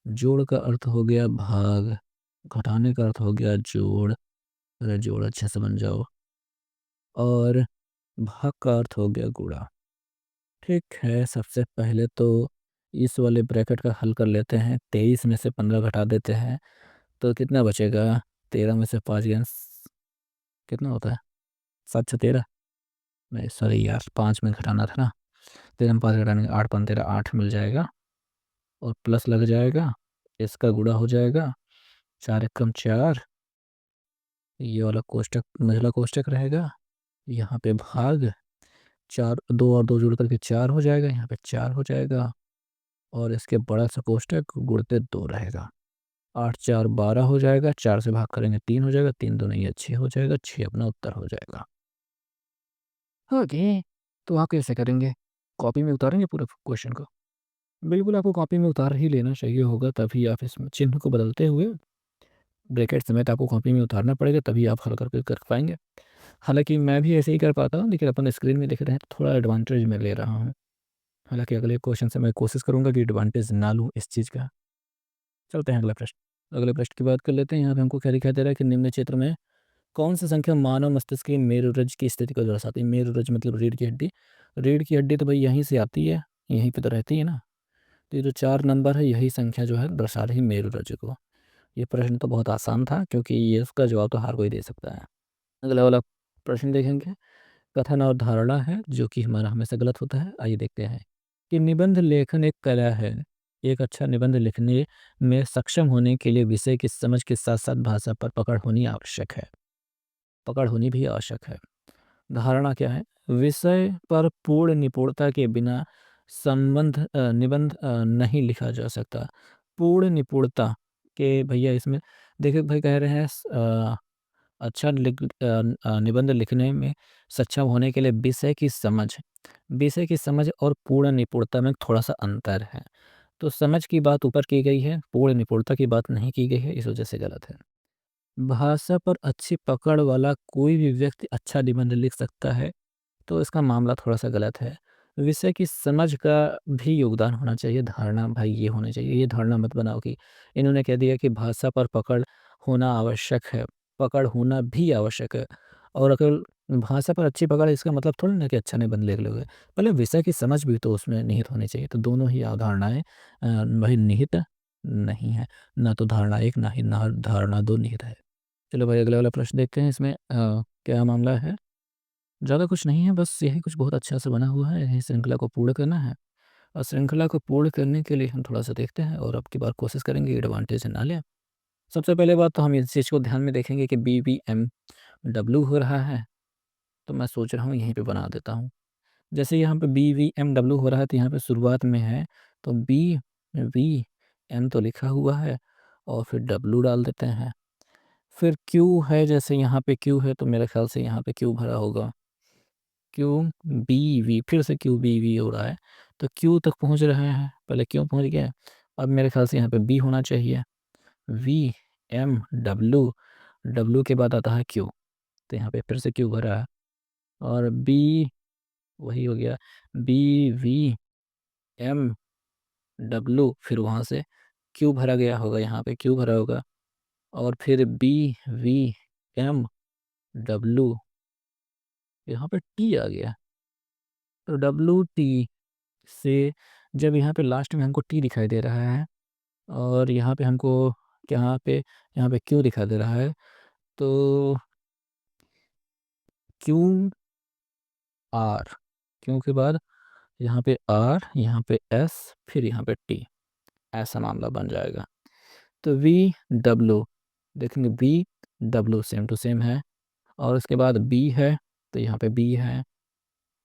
जोड़ का अर्थ हो गया भाग, घटाने का अर्थ हो गया जोड़, अरे जोड़ अच्छे से बन जाओ, और भाग का अर्थ हो गया गुणा। ठीक है, सबसे पहले तो इस वाले ब्रैकेट का हल कर लेते हैं। 23 में से 15 घटा देते हैं तो कितना बचेगा। 13 में से 5 गया कितना होता है, 7 6 13, नहीं सॉरी यार 5 में घटाना था ना। 13 में 5 घटाने 8 5 13 8 मिल जाएगा और प्लस लग जाएगा, इसका गुणा हो जाएगा, 4 एकम 4, ये वाला कोष्टक मझला कोष्टक रहेगा, यहाँ पे भाग, 4 2 और 2 जुड़ करके 4 हो जाएगा, यहाँ पे 4 हो जाएगा, और इसके बड़ा सा कोष्टक गुणते 2 रहेगा। 8 4 12 हो जाएगा, 4 से भाग करेंगे 3 हो जाएगा, 3 दूनी ये 6 हो जाएगा, 6 अपना उत्तर हो जाएगा। ओके, तो आप कैसे करेंगे, कॉपी में उतारेंगे पूरे क्वेश्चन को। बिल्कुल आपको कॉपी में उतार ही लेना चाहिए होगा, तभी आप इस चिन्ह को बदलते हुए ब्रैकेट समेत आपको कॉपी में उतारना पड़ेगा, तभी आप हल करके कर पाएंगे। हालांकि मैं भी ऐसे ही कर पाता हूँ, लेकिन अपन स्क्रीन में देख रहे हैं तो थोड़ा एडवांटेज मैं ले रहा हूँ। हालांकि अगले क्वेश्चन से मैं कोशिश करूंगा कि एडवांटेज ना लूँ इस चीज़ का। चलते हैं अगला प्रश्न। अगले प्रश्न की बात कर लेते हैं। यहाँ पे हमको क्या दिखाई दे रहा है कि निम्न क्षेत्र में कौन सी संख्या मानव मस्तिष्क की मेरुरज्ज की स्थिति को दर्शाती है। मेरुरज्ज मतलब रीढ़ की हड्डी। रीढ़ की हड्डी तो भाई यहीं से आती है, यहीं पे तो रहती है ना। तो ये जो 4 नंबर है, यही संख्या जो है दर्शा रही मेरुरज्ज को। ये प्रश्न तो बहुत आसान था, क्योंकि ये इसका जवाब तो हर कोई दे सकता है। अगला वाला प्रश्न देखेंगे, कथन और धारणा है जो कि हमारा हमेशा गलत होता है। आइए देखते हैं कि निबंध लेखन एक कला है। एक अच्छा निबंध लिखने में सक्षम होने के लिए विषय की समझ के साथ साथ भाषा पर पकड़ होनी आवश्यक है, पकड़ होनी भी आवश्यक है। धारणा क्या है, विषय पर पूर्ण निपुणता के बिना निबंध नहीं लिखा जा सकता। पूर्ण निपुणता के भैया इसमें देखिए भाई कह रहे हैं अच्छा निबंध लिखने में सक्षम होने के लिए विषय की समझ और पूर्ण निपुणता में थोड़ा सा अंतर है। तो समझ की बात ऊपर की गई है, पूर्ण निपुणता की बात नहीं की गई है, इस वजह से गलत है। भाषा पर अच्छी पकड़ वाला कोई भी व्यक्ति अच्छा निबंध लिख सकता है, तो इसका मामला थोड़ा-सा गलत है। विषय की समझ का भी योगदान होना चाहिए, धारणा भाई ये होनी चाहिए। ये धारणा मत बनाओ कि इन्होंने कह दिया कि भाषा पर पकड़ होना आवश्यक है, पकड़ होना भी आवश्यक है, और अगर भाषा पर अच्छी पकड़ है इसका मतलब थोड़ी ना कि अच्छा निबंध लिख लोगे। पहले विषय की समझ भी तो उसमें निहित होनी चाहिए। तो दोनों ही अवधारणाएँ भाई निहित नहीं है। ना तो धारणा 1 ना ही ना धारणा 2 निहित है। चलो भाई अगला वाला प्रश्न देखते हैं। इसमें क्या मामला है? ज़्यादा कुछ नहीं है, बस यही कुछ बहुत अच्छा से बना हुआ है, यही श्रृंखला को पूर्ण करना है। और श्रृंखला को पूर्ण करने के लिए हम थोड़ा-सा देखते हैं और अब की बार कोशिश करेंगे एडवांटेज ना लें। सबसे पहले बात तो हम इस चीज़ को ध्यान में देखेंगे कि बीवीएमडब्ल्यू हो रहा है, तो मैं सोच रहा हूँ यहीं पे बना देता हूँ। जैसे यहाँ पे बीवीएमडब्ल्यू हो रहा है तो यहाँ पे शुरुआत में है, तो बीवीएम तो लिखा हुआ है और फिर डब्ल्यू डाल देते हैं। फिर क्यू है, जैसे यहाँ पे क्यू है तो मेरे ख़्याल से यहाँ पे क्यू भरा होगा। क्यू बी वी, फिर से क्यू बी वी हो रहा है, तो क्यू तक पहुंच रहे हैं, पहले क्यू पहुंच गया, अब मेरे ख्याल से यहाँ पे बी होना चाहिए। वी एम डब्ल्यू, डब्ल्यू के बाद आता है क्यू, तो यहाँ पे फिर से क्यू भरा है, और बी वही हो गया, बी वी एम डब्ल्यू, फिर वहाँ से क्यू भरा गया होगा, यहाँ पे क्यू भरा होगा, और फिर बी वी एम डब्ल्यू, यहाँ पे टी आ गया, तो डब्ल्यू टी से जब यहाँ पे लास्ट में हमको टी दिखाई दे रहा है और यहाँ पे हमको यहाँ पे क्यू दिखाई दे रहा है, तो क्यू आर, क्यू के बाद यहाँ पे आर, यहाँ पे एस, फिर यहाँ पे टी, ऐसा मामला बन जाएगा। तो वी डब्ल्यू देखेंगे, V W same to same है, और उसके बाद बी है तो यहाँ पे बी है,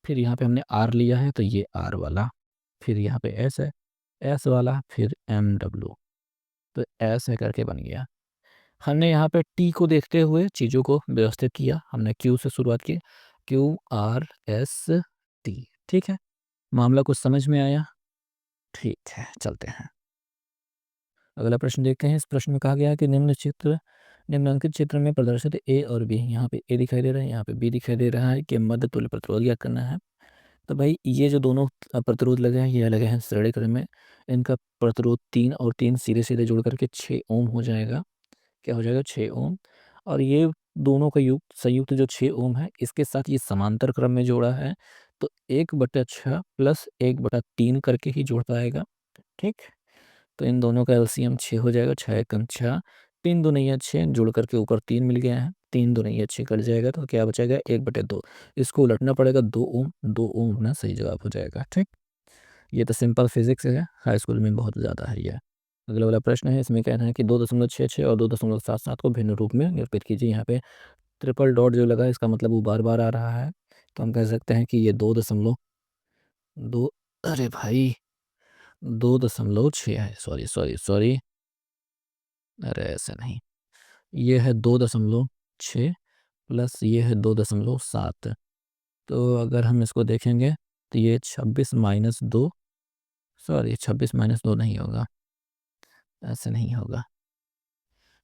फिर यहाँ पे हमने आर लिया है तो ये आर वाला, फिर यहाँ पे एस है, एस वाला, फिर एम डब्ल्यू, तो ऐसे करके बन गया। हमने यहाँ पे टी को देखते हुए चीज़ों को व्यवस्थित किया। हमने क्यू से शुरुआत की, क्यू आर एस टी। ठीक है, मामला कुछ समझ में आया? ठीक है, चलते हैं। अगला प्रश्न देखते हैं। इस प्रश्न में कहा गया है कि निम्नलिखित चित्र में प्रदर्शित ए और बी, यहाँ पे ए दिखाई दे रहा है, यहाँ पे बी दिखाई दे रहा है, कि मध्य तुल्य प्रतिरोध ज्ञात करना है। तो भाई ये जो दोनों प्रतिरोध लगे हैं, ये लगे हैं श्रेणी क्रम में। इनका प्रतिरोध 3 और 3 सीधे सीधे जोड़ करके 6 ओम हो जाएगा। क्या हो जाएगा? 6 ओम। और ये दोनों का संयुक्त जो 6 ओम है, इसके साथ ये समांतर क्रम में जोड़ा है, तो 1/6 प्लस 1/3 करके ही जोड़ पाएगा। ठीक, तो इन दोनों का एलसीएम 6 हो जाएगा। 6 एकम 6, 3 दूनी 6, जोड़ करके ऊपर 3 मिल गया है। 3 दूनी 6 कट जाएगा, तो क्या बचेगा? 1/2। इसको उलटना पड़ेगा, 2 ओम। 2 ओम अपना सही जवाब हो जाएगा। ठीक, ये तो सिंपल फिजिक्स है, हाई स्कूल में बहुत ज़्यादा है ये। अगला वाला प्रश्न है, इसमें कह रहा है कि 2.66 और 2.77 को भिन्न रूप में निरूपित कीजिए। यहाँ पे ट्रिपल डॉट जो लगा है, इसका मतलब वो बार बार आ रहा है, तो हम कह सकते हैं कि ये 2.2, अरे भाई 2.6 है। सॉरी सॉरी सॉरी, अरे ऐसे नहीं, ये है 2.6 प्लस ये है 2.7। तो अगर हम इसको देखेंगे तो ये 26 - 2, सॉरी 26 - 2 नहीं होगा, ऐसे नहीं होगा।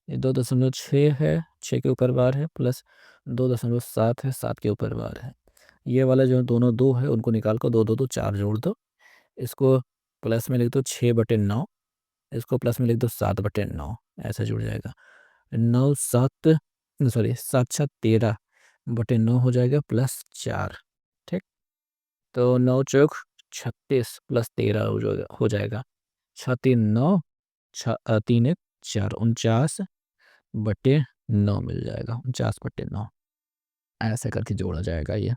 ये 2.6 है, 6 के ऊपर बार है, प्लस 2.7 है, 7 के ऊपर बार है। ये वाला जो दोनों 2 है, उनको निकाल कर 2 2 2 4 जोड़ दो। इसको प्लस में लिख दो 6/9, इसको प्लस में लिख दो 7/9, ऐसा जुड़ जाएगा। 9 7, सॉरी 7 7 13/9 हो जाएगा, प्लस 4। ठीक, तो 9 चौक 36 प्लस 13 हो जाएगा। 6 3 9, 3 1 4, 49/9 मिल जाएगा। 49/9 ऐसे करके जोड़ा जाएगा ये।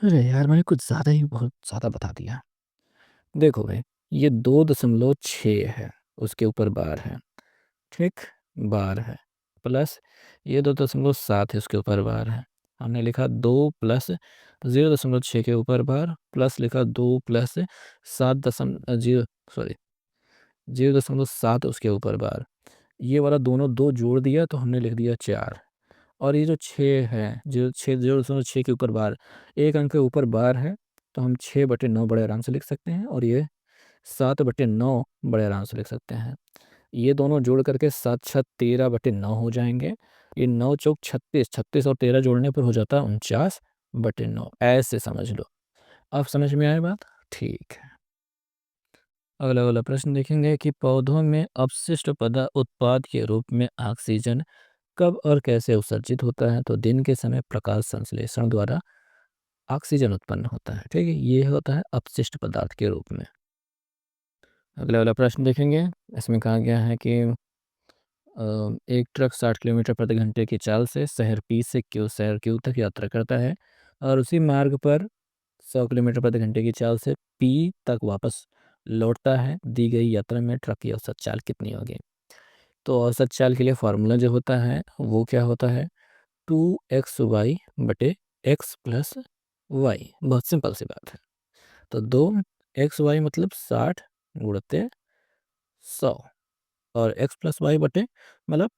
अरे यार, मैंने कुछ ज़्यादा ही बहुत ज़्यादा बता दिया। देखो भाई, ये 2.6 है, उसके ऊपर बार है। ठीक, बार है, प्लस ये 2.7 है, उसके ऊपर बार है। हमने लिखा 2 प्लस 0.6 के ऊपर बार, प्लस लिखा 2 प्लस 7.0, सॉरी 0.7 उसके ऊपर बार। ये वाला दोनों 2 जोड़ दिया, तो हमने लिख दिया 4। और ये जो 6 है, जो 0.6 के ऊपर बार, एक अंक के ऊपर बार है, तो हम 6/9 बड़े आराम से लिख सकते हैं, और ये 7/9 बड़े आराम से लिख सकते हैं। ये दोनों जोड़ करके 7 6 13/9 हो जाएंगे। ये 9 चौक 36, 36 और 13 जोड़ने पर हो जाता है 49/9। ऐसे समझ लो। अब समझ में आए बात? ठीक है। अगला वाला प्रश्न देखेंगे कि पौधों में अपशिष्ट उत्पाद के रूप में ऑक्सीजन कब और कैसे उत्सर्जित होता है? तो दिन के समय प्रकाश संश्लेषण द्वारा ऑक्सीजन उत्पन्न होता है। ठीक है, ये होता है अपशिष्ट पदार्थ के रूप में। अगला वाला प्रश्न देखेंगे। इसमें कहा गया है कि एक ट्रक 60 किलोमीटर प्रति घंटे की चाल से शहर पी से शहर क्यू तक यात्रा करता है, और उसी मार्ग पर 100 किलोमीटर प्रति घंटे की चाल से पी तक वापस लौटता है। दी गई यात्रा में ट्रक की औसत चाल कितनी होगी? तो औसत चाल के लिए फार्मूला जो होता है वो क्या होता है? 2xy/x+y। बहुत सिंपल सी बात है। तो 2xy मतलब 60 गुणित 100, और x+y बटे मतलब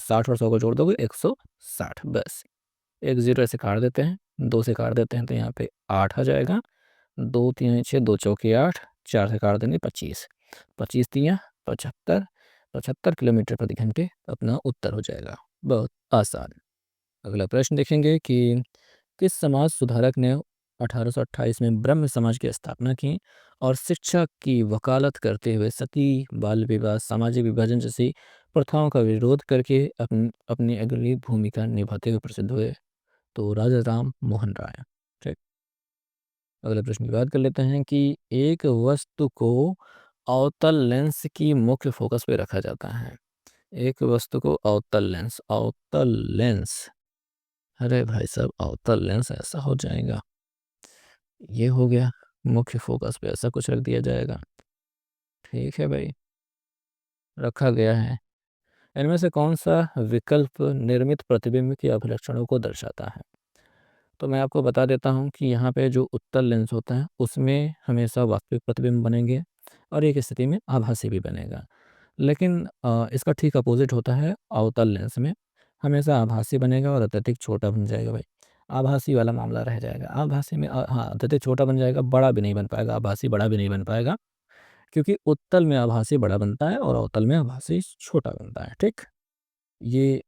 60 और 100 को जोड़ दोगे 160, बस। एक जीरो ऐसे काट देते हैं, 2 से काट देते हैं, तो यहाँ पे 8 आ जाएगा। 2 3 6, 2 चौके 8, 4 से काट देंगे 25, 25 3 75, 75 किलोमीटर प्रति घंटे अपना उत्तर हो जाएगा। बहुत आसान। अगला प्रश्न देखेंगे कि किस समाज सुधारक ने 1828 में ब्रह्म समाज की स्थापना की, और शिक्षा की वकालत करते हुए सती, बाल विवाह, सामाजिक विभाजन जैसी प्रथाओं का विरोध करके अपनी अग्रणी भूमिका निभाते हुए प्रसिद्ध हुए? तो राजा राम मोहन राय। ठीक, अगले प्रश्न की बात कर लेते हैं कि एक वस्तु को अवतल लेंस की मुख्य फोकस पे रखा जाता है। एक वस्तु को अवतल लेंस, अरे भाई साहब अवतल लेंस ऐसा हो जाएगा, ये हो गया, मुख्य फोकस पे ऐसा कुछ रख दिया जाएगा। ठीक है भाई, रखा गया है। इनमें से कौन सा विकल्प निर्मित प्रतिबिंब के अभिलक्षणों को दर्शाता है? तो मैं आपको बता देता हूँ कि यहाँ पे जो उत्तल लेंस होता है उसमें हमेशा वास्तविक प्रतिबिंब बनेंगे, और एक स्थिति में आभासी भी बनेगा। लेकिन इसका ठीक अपोजिट होता है अवतल लेंस में, हमेशा आभासी बनेगा और अत्यधिक छोटा बन जाएगा भाई। आभासी वाला मामला रह जाएगा। आभासी में हाँ, अत्यधिक छोटा बन जाएगा, बड़ा भी नहीं बन पाएगा, आभासी बड़ा भी नहीं बन पाएगा, क्योंकि उत्तल में आभासी बड़ा बनता है और अवतल में आभासी छोटा बनता है। ठीक, ये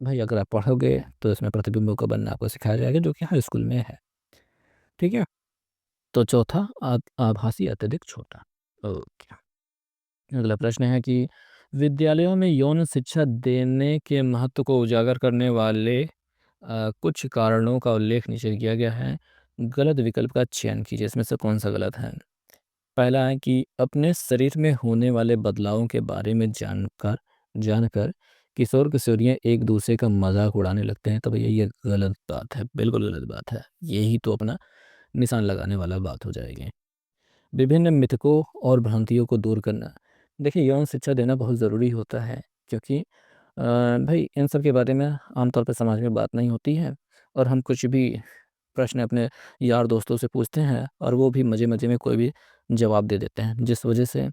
भाई अगर आप पढ़ोगे तो इसमें प्रतिबिंबों का बनना आपको सिखाया जाएगा, जो कि हाई स्कूल में है। ठीक है, तो चौथा आभासी अत्यधिक छोटा। ओके, अगला प्रश्न है कि विद्यालयों में यौन शिक्षा देने के महत्व को उजागर करने वाले कुछ कारणों का उल्लेख नीचे किया गया है। गलत विकल्प का चयन कीजिए, इसमें से कौन सा गलत है। पहला है कि अपने शरीर में होने वाले बदलावों के बारे में जानकर जानकर किशोर किशोरियाँ एक दूसरे का मजाक उड़ाने लगते हैं, तो भैया ये गलत बात है, बिल्कुल गलत बात है। यही तो अपना निशान लगाने वाला बात हो जाएगी। विभिन्न मिथकों और भ्रांतियों को दूर करना। देखिए, यौन शिक्षा देना बहुत ज़रूरी होता है, क्योंकि भाई इन सब के बारे में आमतौर पर समाज में बात नहीं होती है, और हम कुछ भी प्रश्न अपने यार दोस्तों से पूछते हैं और वो भी मज़े मज़े में कोई भी जवाब दे देते हैं, जिस वजह से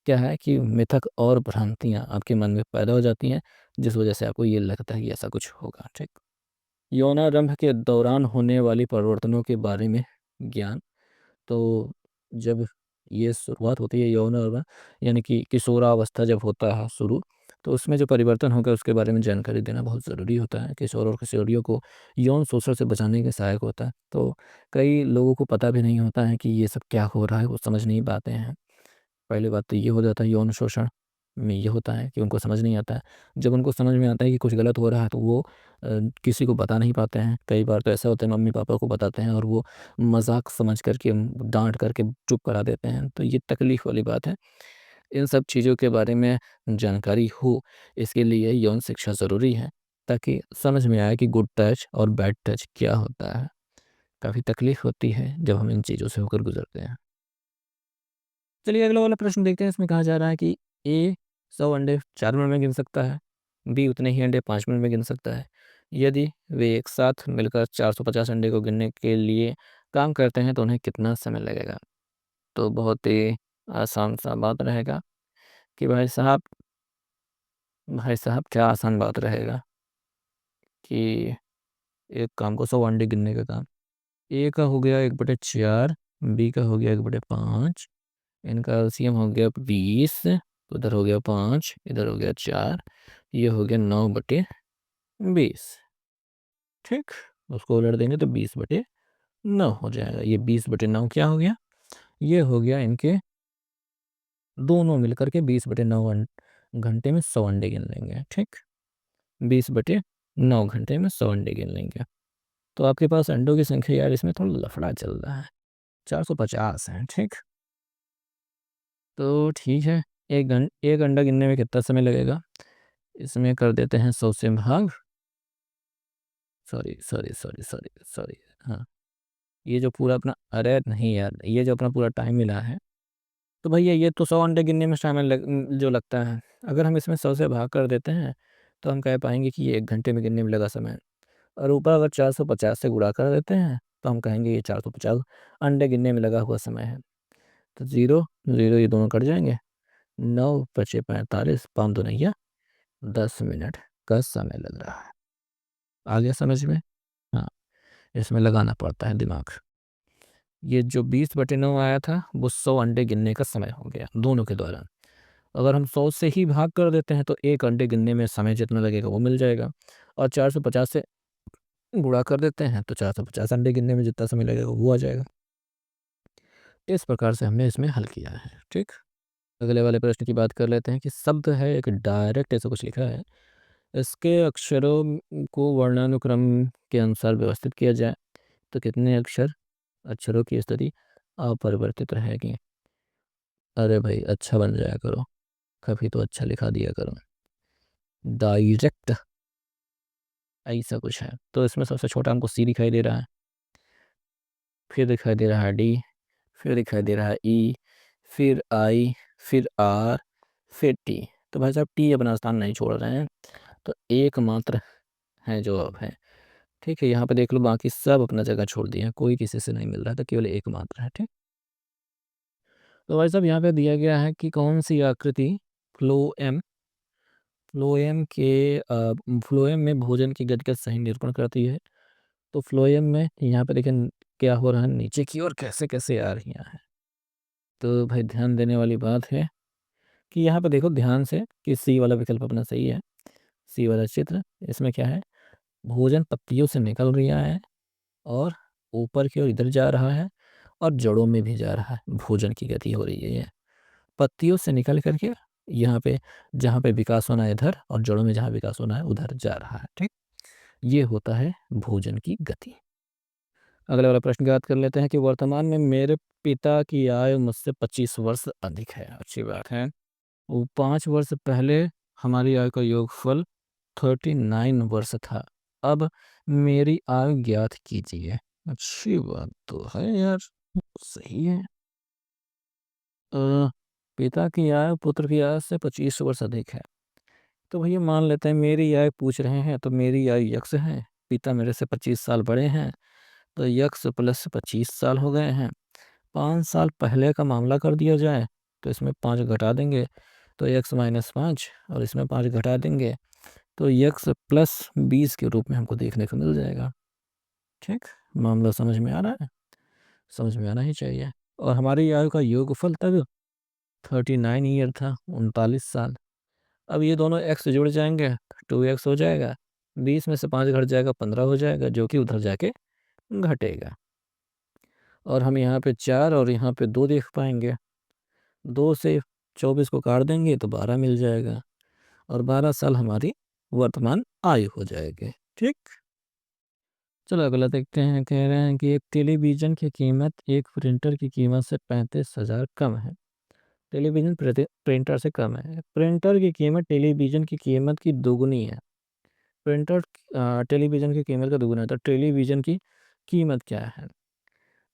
क्या है कि मिथक और भ्रांतियाँ आपके मन में पैदा हो जाती हैं, जिस वजह से आपको ये लगता है कि ऐसा कुछ होगा। ठीक, यौनारंभ के दौरान होने वाली परिवर्तनों के बारे में ज्ञान। तो जब ये शुरुआत होती है यौन अवस्था, यानी कि किशोरावस्था जब होता है शुरू, तो उसमें जो परिवर्तन होगा उसके बारे में जानकारी देना बहुत ज़रूरी होता है। किशोर और किशोरियों को यौन शोषण से बचाने के सहायक होता है। तो कई लोगों को पता भी नहीं होता है कि ये सब क्या हो रहा है, वो समझ नहीं पाते हैं। पहली बात तो ये हो जाता है, यौन शोषण में ये होता है कि उनको समझ नहीं आता है। जब उनको समझ में आता है कि कुछ गलत हो रहा है, तो वो किसी को बता नहीं पाते हैं। कई बार तो ऐसा होता है, मम्मी पापा को बताते हैं और वो मजाक समझ करके डांट करके चुप करा देते हैं, तो ये तकलीफ वाली बात है। इन सब चीज़ों के बारे में जानकारी हो, इसके लिए यौन शिक्षा ज़रूरी है, ताकि समझ में आए कि गुड टच और बैड टच क्या होता है। काफ़ी तकलीफ होती है जब हम इन चीज़ों से होकर गुजरते हैं। चलिए अगला वाला प्रश्न देखते हैं। इसमें कहा जा रहा है कि ए 100 अंडे 4 मिनट में गिन सकता है, बी उतने ही अंडे 5 मिनट में गिन सकता है। यदि वे एक साथ मिलकर 450 अंडे को गिनने के लिए काम करते हैं, तो उन्हें कितना समय लगेगा। तो बहुत ही आसान सा बात रहेगा कि भाई साहब क्या आसान बात रहेगा कि एक काम को 100 अंडे गिनने का काम, ए का हो गया 1/4, बी का हो गया 1/5, इनका एलसीएम हो गया 20, उधर हो गया 5, इधर हो गया 4, ये हो गया 9/20। ठीक, उसको उलट देंगे तो 20/9 हो जाएगा। ये 20/9 क्या हो गया, ये हो गया इनके दोनों मिलकर के 20/9 घंटे में 100 अंडे गिन लेंगे। ठीक, 20/9 घंटे में 100 अंडे गिन लेंगे। तो आपके पास अंडों की संख्या यार इसमें थोड़ा लफड़ा चल रहा है, 450 है। ठीक, तो ठीक है, एक अंडा गिनने में कितना समय लगेगा, इसमें कर देते हैं 100 से भाग। Sorry sorry sorry sorry sorry, हाँ, ये जो पूरा अपना, अरे नहीं यार, ये जो अपना पूरा टाइम मिला है, तो भैया ये तो 100 अंडे गिनने में टाइम जो लगता है, अगर हम इसमें 100 से भाग कर देते हैं, तो हम कह पाएंगे कि ये 1 घंटे में गिनने में लगा समय। और ऊपर अगर 450 से गुणा कर देते हैं, तो हम कहेंगे ये 450 अंडे गिनने में लगा हुआ समय है। तो ज़ीरो ज़ीरो ये दोनों कट जाएंगे, 9 × 5 = 45, 5 2 नैया 10 मिनट का समय लग रहा है। आ गया समझ में? हाँ, इसमें लगाना पड़ता है दिमाग। ये जो 20/9 आया था, वो 100 अंडे गिनने का समय हो गया दोनों के दौरान। अगर हम 100 से ही भाग कर देते हैं, तो 1 अंडे गिनने में समय जितना लगेगा वो मिल जाएगा, और 450 से गुणा कर देते हैं, तो 450 अंडे गिनने में जितना समय लगेगा वो आ जाएगा। इस प्रकार से हमने इसमें हल किया है। ठीक, अगले वाले प्रश्न की बात कर लेते हैं कि शब्द है एक डायरेक्ट, ऐसा कुछ लिखा है, इसके अक्षरों को वर्णानुक्रम के अनुसार व्यवस्थित किया जाए, तो कितने अक्षरों की स्थिति अपरिवर्तित रहेगी। अरे भाई अच्छा बन जाया करो, कभी तो अच्छा लिखा दिया करो। डायरेक्ट ऐसा कुछ है, तो इसमें सबसे छोटा हमको सी दिखाई दे रहा है, फिर दिखाई दे रहा है डी, फिर दिखाई दे रहा है ई, फिर आई, फिर आर, फिर टी। तो भाई साहब टी अपना स्थान नहीं छोड़ रहे हैं, तो एकमात्र है जो अब है। ठीक है, यहाँ पे देख लो, बाकी सब अपना जगह छोड़ दिए हैं, कोई किसी से नहीं मिल रहा था, केवल एकमात्र है। ठीक, तो भाई साहब यहाँ पे दिया गया है कि कौन सी आकृति फ्लोएम फ्लोएम में भोजन की गति का सही निरूपण करती है। तो फ्लोएम में यहाँ पे देखें क्या हो रहा है, नीचे की ओर कैसे कैसे आ रही है। तो भाई ध्यान देने वाली बात है कि यहाँ पे देखो ध्यान से कि सी वाला विकल्प अपना सही है। सी वाला चित्र, इसमें क्या है, भोजन पत्तियों से निकल रहा है और ऊपर की ओर इधर जा रहा है और जड़ों में भी जा रहा है, भोजन की गति हो रही है। ये पत्तियों से निकल करके यहाँ पे जहाँ पे विकास होना है इधर, और जड़ों में जहाँ विकास होना है उधर जा रहा है। ठीक, ये होता है भोजन की गति। अगला वाला प्रश्न की बात कर लेते हैं कि वर्तमान में मेरे पिता की आयु मुझसे 25 वर्ष अधिक है। अच्छी बात है। वो 5 वर्ष पहले हमारी आयु का योगफल 39 वर्ष था। अब मेरी आयु ज्ञात कीजिए। अच्छी बात तो है यार, सही है। पिता की आयु पुत्र की आयु से 25 वर्ष अधिक है। तो भैया मान लेते हैं मेरी आयु पूछ रहे हैं, तो मेरी आयु यक्स है, पिता मेरे से 25 साल बड़े हैं, तो यक्स प्लस 25 साल हो गए हैं। 5 साल पहले का मामला कर दिया जाए तो इसमें 5 घटा देंगे तो यक्स माइनस 5, और इसमें 5 घटा देंगे तो यक्स प्लस 20 के रूप में हमको देखने को मिल जाएगा। ठीक, मामला समझ में आ रहा है? समझ में आना ही चाहिए। और हमारी आयु का योगफल तब 39 ईयर था, 39 साल। अब ये दोनों एक्स जुड़ जाएंगे, 2x हो जाएगा, 20 में से 5 घट जाएगा, 15 हो जाएगा, जो कि उधर जाके घटेगा। और हम यहाँ पे 4 और यहाँ पे 2 देख पाएंगे। 2 से 24 को काट देंगे तो 12 मिल जाएगा, और 12 साल हमारी वर्तमान आयु हो जाएगी। ठीक, चलो अगला देखते हैं। कह रहे हैं कि एक टेलीविज़न की कीमत एक प्रिंटर की कीमत से 35,000 कम है। टेलीविज़न प्रिंटर से कम है। प्रिंटर की कीमत टेलीविज़न की कीमत की दोगुनी है। प्रिंटर टेलीविज़न की कीमत का दोगुना है, तो टेलीविज़न की कीमत क्या है?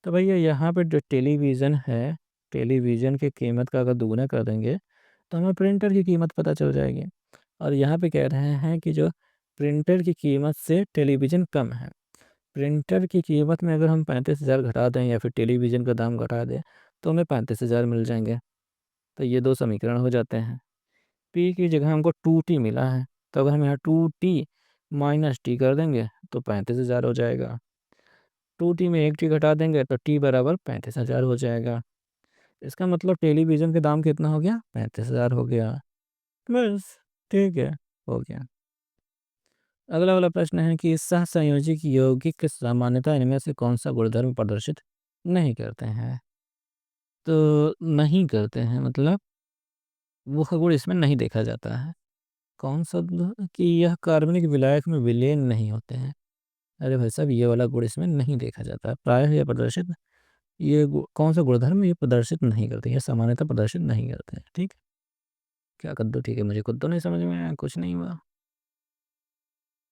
तो भैया यहाँ पे जो टेलीविज़न है, टेलीविज़न की कीमत का अगर दोगुना कर देंगे तो हमें प्रिंटर की कीमत पता चल जाएगी। और यहाँ पे कह रहे हैं कि जो प्रिंटर की कीमत से टेलीविज़न कम है। प्रिंटर की कीमत में अगर हम 35,000 घटा दें या फिर टेलीविज़न का दाम घटा दें तो हमें 35,000 मिल जाएंगे। तो ये 2 समीकरण हो जाते हैं। पी की जगह हमको 2t मिला है, तो अगर हम यहाँ 2t माइनस टी कर देंगे तो 35,000 हो जाएगा। 2t में 1 टी घटा देंगे तो t बराबर 35,000 हो जाएगा। इसका मतलब टेलीविज़न के दाम कितना हो गया? 35,000 हो गया। बस, ठीक है, हो गया। अगला वाला प्रश्न है कि सहसंयोजक यौगिक सामान्यतः इनमें से कौन सा गुणधर्म प्रदर्शित नहीं करते हैं? तो नहीं करते हैं मतलब वो गुण इसमें नहीं देखा जाता है। कौन सा कि यह कार्बनिक विलायक में विलीन नहीं होते हैं। अरे भाई साहब, ये वाला गुण इसमें नहीं देखा जाता है। प्रायः यह प्रदर्शित, ये कौन सा गुणधर्म ये प्रदर्शित नहीं करते, ये सामान्यतः प्रदर्शित नहीं करते हैं। ठीक, क्या कद्दू, ठीक है, मुझे खुद तो नहीं समझ में आया, कुछ नहीं हुआ।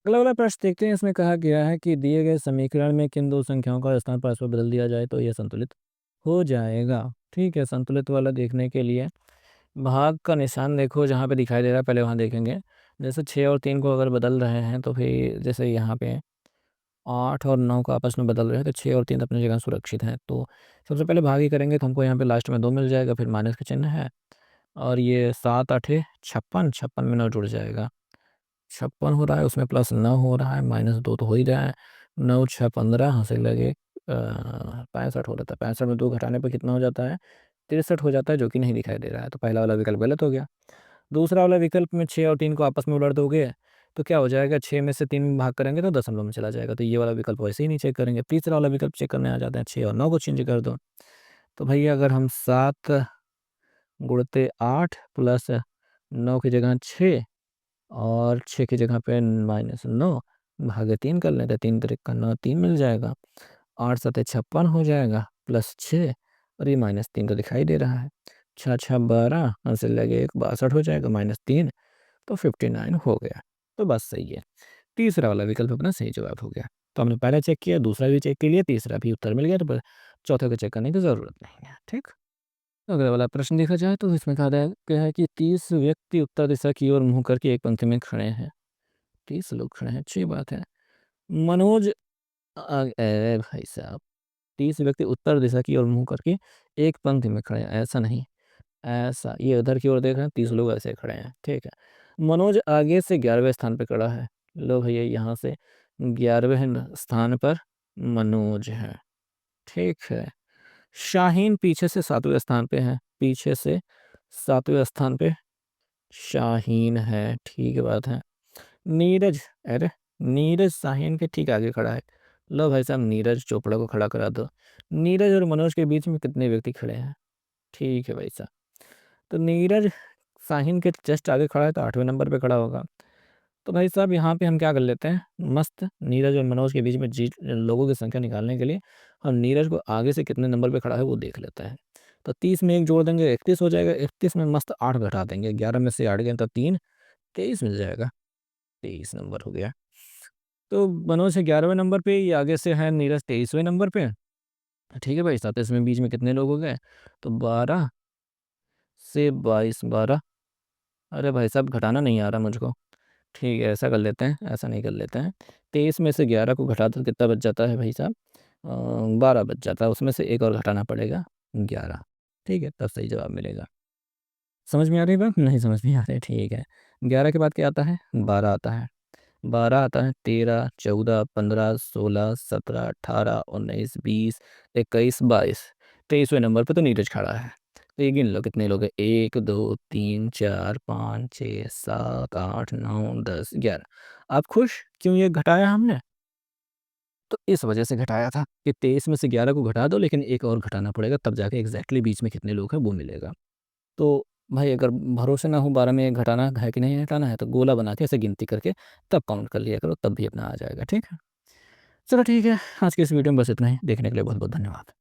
अगला वाला प्रश्न देखते हैं। इसमें कहा गया है कि दिए गए समीकरण में किन दो संख्याओं का स्थान परस्पर बदल दिया जाए तो यह संतुलित हो जाएगा। ठीक है, संतुलित वाला देखने के लिए भाग का निशान देखो जहाँ पे दिखाई दे रहा है, पहले वहाँ देखेंगे। जैसे 6 और 3 को अगर बदल रहे हैं तो फिर जैसे यहाँ पे 8 और 9 को आपस में बदल रहे हैं तो 6 और 3 अपनी जगह सुरक्षित हैं। तो सबसे पहले भाग ही करेंगे तो हमको यहाँ पे लास्ट में 2 मिल जाएगा, फिर माइनस का चिन्ह है, और ये 7 8 56, 56 में 9 जुड़ जाएगा। 56 हो रहा है, उसमें प्लस 9 हो रहा है, माइनस 2 तो हो ही रहा है। 9 6 15 हंसे लगे 65 हो रहा था। 65 में 2 घटाने पर कितना हो जाता है? 63 हो जाता है, जो कि नहीं दिखाई दे रहा है। तो पहला वाला विकल्प गलत हो गया। दूसरा वाला विकल्प में 6 और 3 को आपस में उलट दोगे तो क्या हो जाएगा? 6 में से 3 भाग करेंगे तो दशमलव में चला जाएगा, तो ये वाला विकल्प वैसे ही नहीं चेक करेंगे। तीसरा वाला विकल्प चेक करने आ जाते हैं, 6 और 9 को चेंज कर दो। तो भैया अगर हम 7 गुणते 8 प्लस 9 की जगह 6 और 6 की जगह पे माइनस 9 भागे 3 कर लेते, 3 त्रिक का 9, 3 मिल जाएगा। 8 सतह 56 हो जाएगा प्लस 6, और ये माइनस 3 तो दिखाई दे रहा है। 6 6 12 से लगे 1 62 हो जाएगा, माइनस 3 तो 59 हो गया। तो बस सही है, तीसरा वाला विकल्प अपना सही जवाब हो गया। तो हमने पहला चेक किया, दूसरा भी चेक कर लिया, तीसरा भी उत्तर मिल गया, तो बस चौथे को चेक करने की ज़रूरत नहीं है। ठीक, तो अगला वाला प्रश्न देखा जाए तो इसमें कहा गया है कि 30 व्यक्ति उत्तर दिशा की ओर मुंह करके एक पंक्ति में खड़े हैं। 30 लोग खड़े हैं, अच्छी बात है। मनोज अरे भाई साहब, 30 व्यक्ति उत्तर दिशा की ओर मुंह करके एक पंक्ति में खड़े हैं, ऐसा नहीं। ऐसा, ये उधर की ओर देख रहे हैं, 30 लोग ऐसे खड़े हैं, ठीक है। मनोज आगे से 11वें स्थान पे खड़ा है। लो भैया, यहाँ से 11वें स्थान पर मनोज है, ठीक है। शाहीन पीछे से 7वें स्थान पे है, पीछे से 7वें स्थान पे शाहीन है, ठीक बात है। नीरज, अरे नीरज शाहीन के ठीक आगे खड़ा है। लो भाई साहब, नीरज चोपड़ा को खड़ा करा दो। नीरज और मनोज के बीच में कितने व्यक्ति खड़े हैं? ठीक है भाई साहब, तो नीरज शाहीन के जस्ट आगे खड़ा है, तो 8वें नंबर पे खड़ा होगा। तो भाई साहब, यहाँ पे हम क्या कर लेते हैं, मस्त नीरज और मनोज के बीच में जी लोगों की संख्या निकालने के लिए हम नीरज को आगे से कितने नंबर पे खड़ा है वो देख लेते हैं। तो 30 में एक जोड़ देंगे, 31 हो जाएगा। 31 में मस्त 8 घटा देंगे, 11 में से 8 गए तो 3, 23 मिल जाएगा। 23 नंबर हो गया। तो मनोज है 11वें नंबर पे, ये आगे से है नीरज 23वें नंबर पे। ठीक है भाई साहब, तो इसमें बीच में कितने लोग हो गए, तो 12 से 22, 12। अरे भाई साहब, घटाना नहीं आ रहा मुझको। ठीक है, ऐसा कर लेते हैं, ऐसा नहीं कर लेते हैं। 23 में से 11 को घटा दो, कितना बच जाता है भाई साहब? 12 बच जाता है, उसमें से एक और घटाना पड़ेगा, 11। ठीक है, तब सही जवाब मिलेगा। समझ में आ रही बात? नहीं समझ में आ रही, ठीक है। 11 के बाद क्या आता है? 12 आता है। 12 आता है, 13, 14, 15, 16, 17, 18, 19, 20, 21, 22। 23वें नंबर पे तो नीरज खड़ा है। तो ये गिन लो कितने लोग हैं, 1, 2, 3, 4, 5, 6, 7, 8, 9, 10, 11। आप खुश? क्यों ये घटाया हमने? तो इस वजह से घटाया था कि 23 में से 11 को घटा दो, लेकिन एक और घटाना पड़ेगा, तब जाके एग्जैक्टली बीच में कितने लोग हैं वो मिलेगा। तो भाई, अगर भरोसे ना हो 12 में एक घटाना है कि नहीं घटाना है, तो गोला बना के ऐसे गिनती करके तब काउंट कर लिया करो, तब भी अपना आ जाएगा, ठीक है। चलो ठीक है, आज की इस वीडियो में बस इतना ही। देखने के लिए बहुत बहुत धन्यवाद।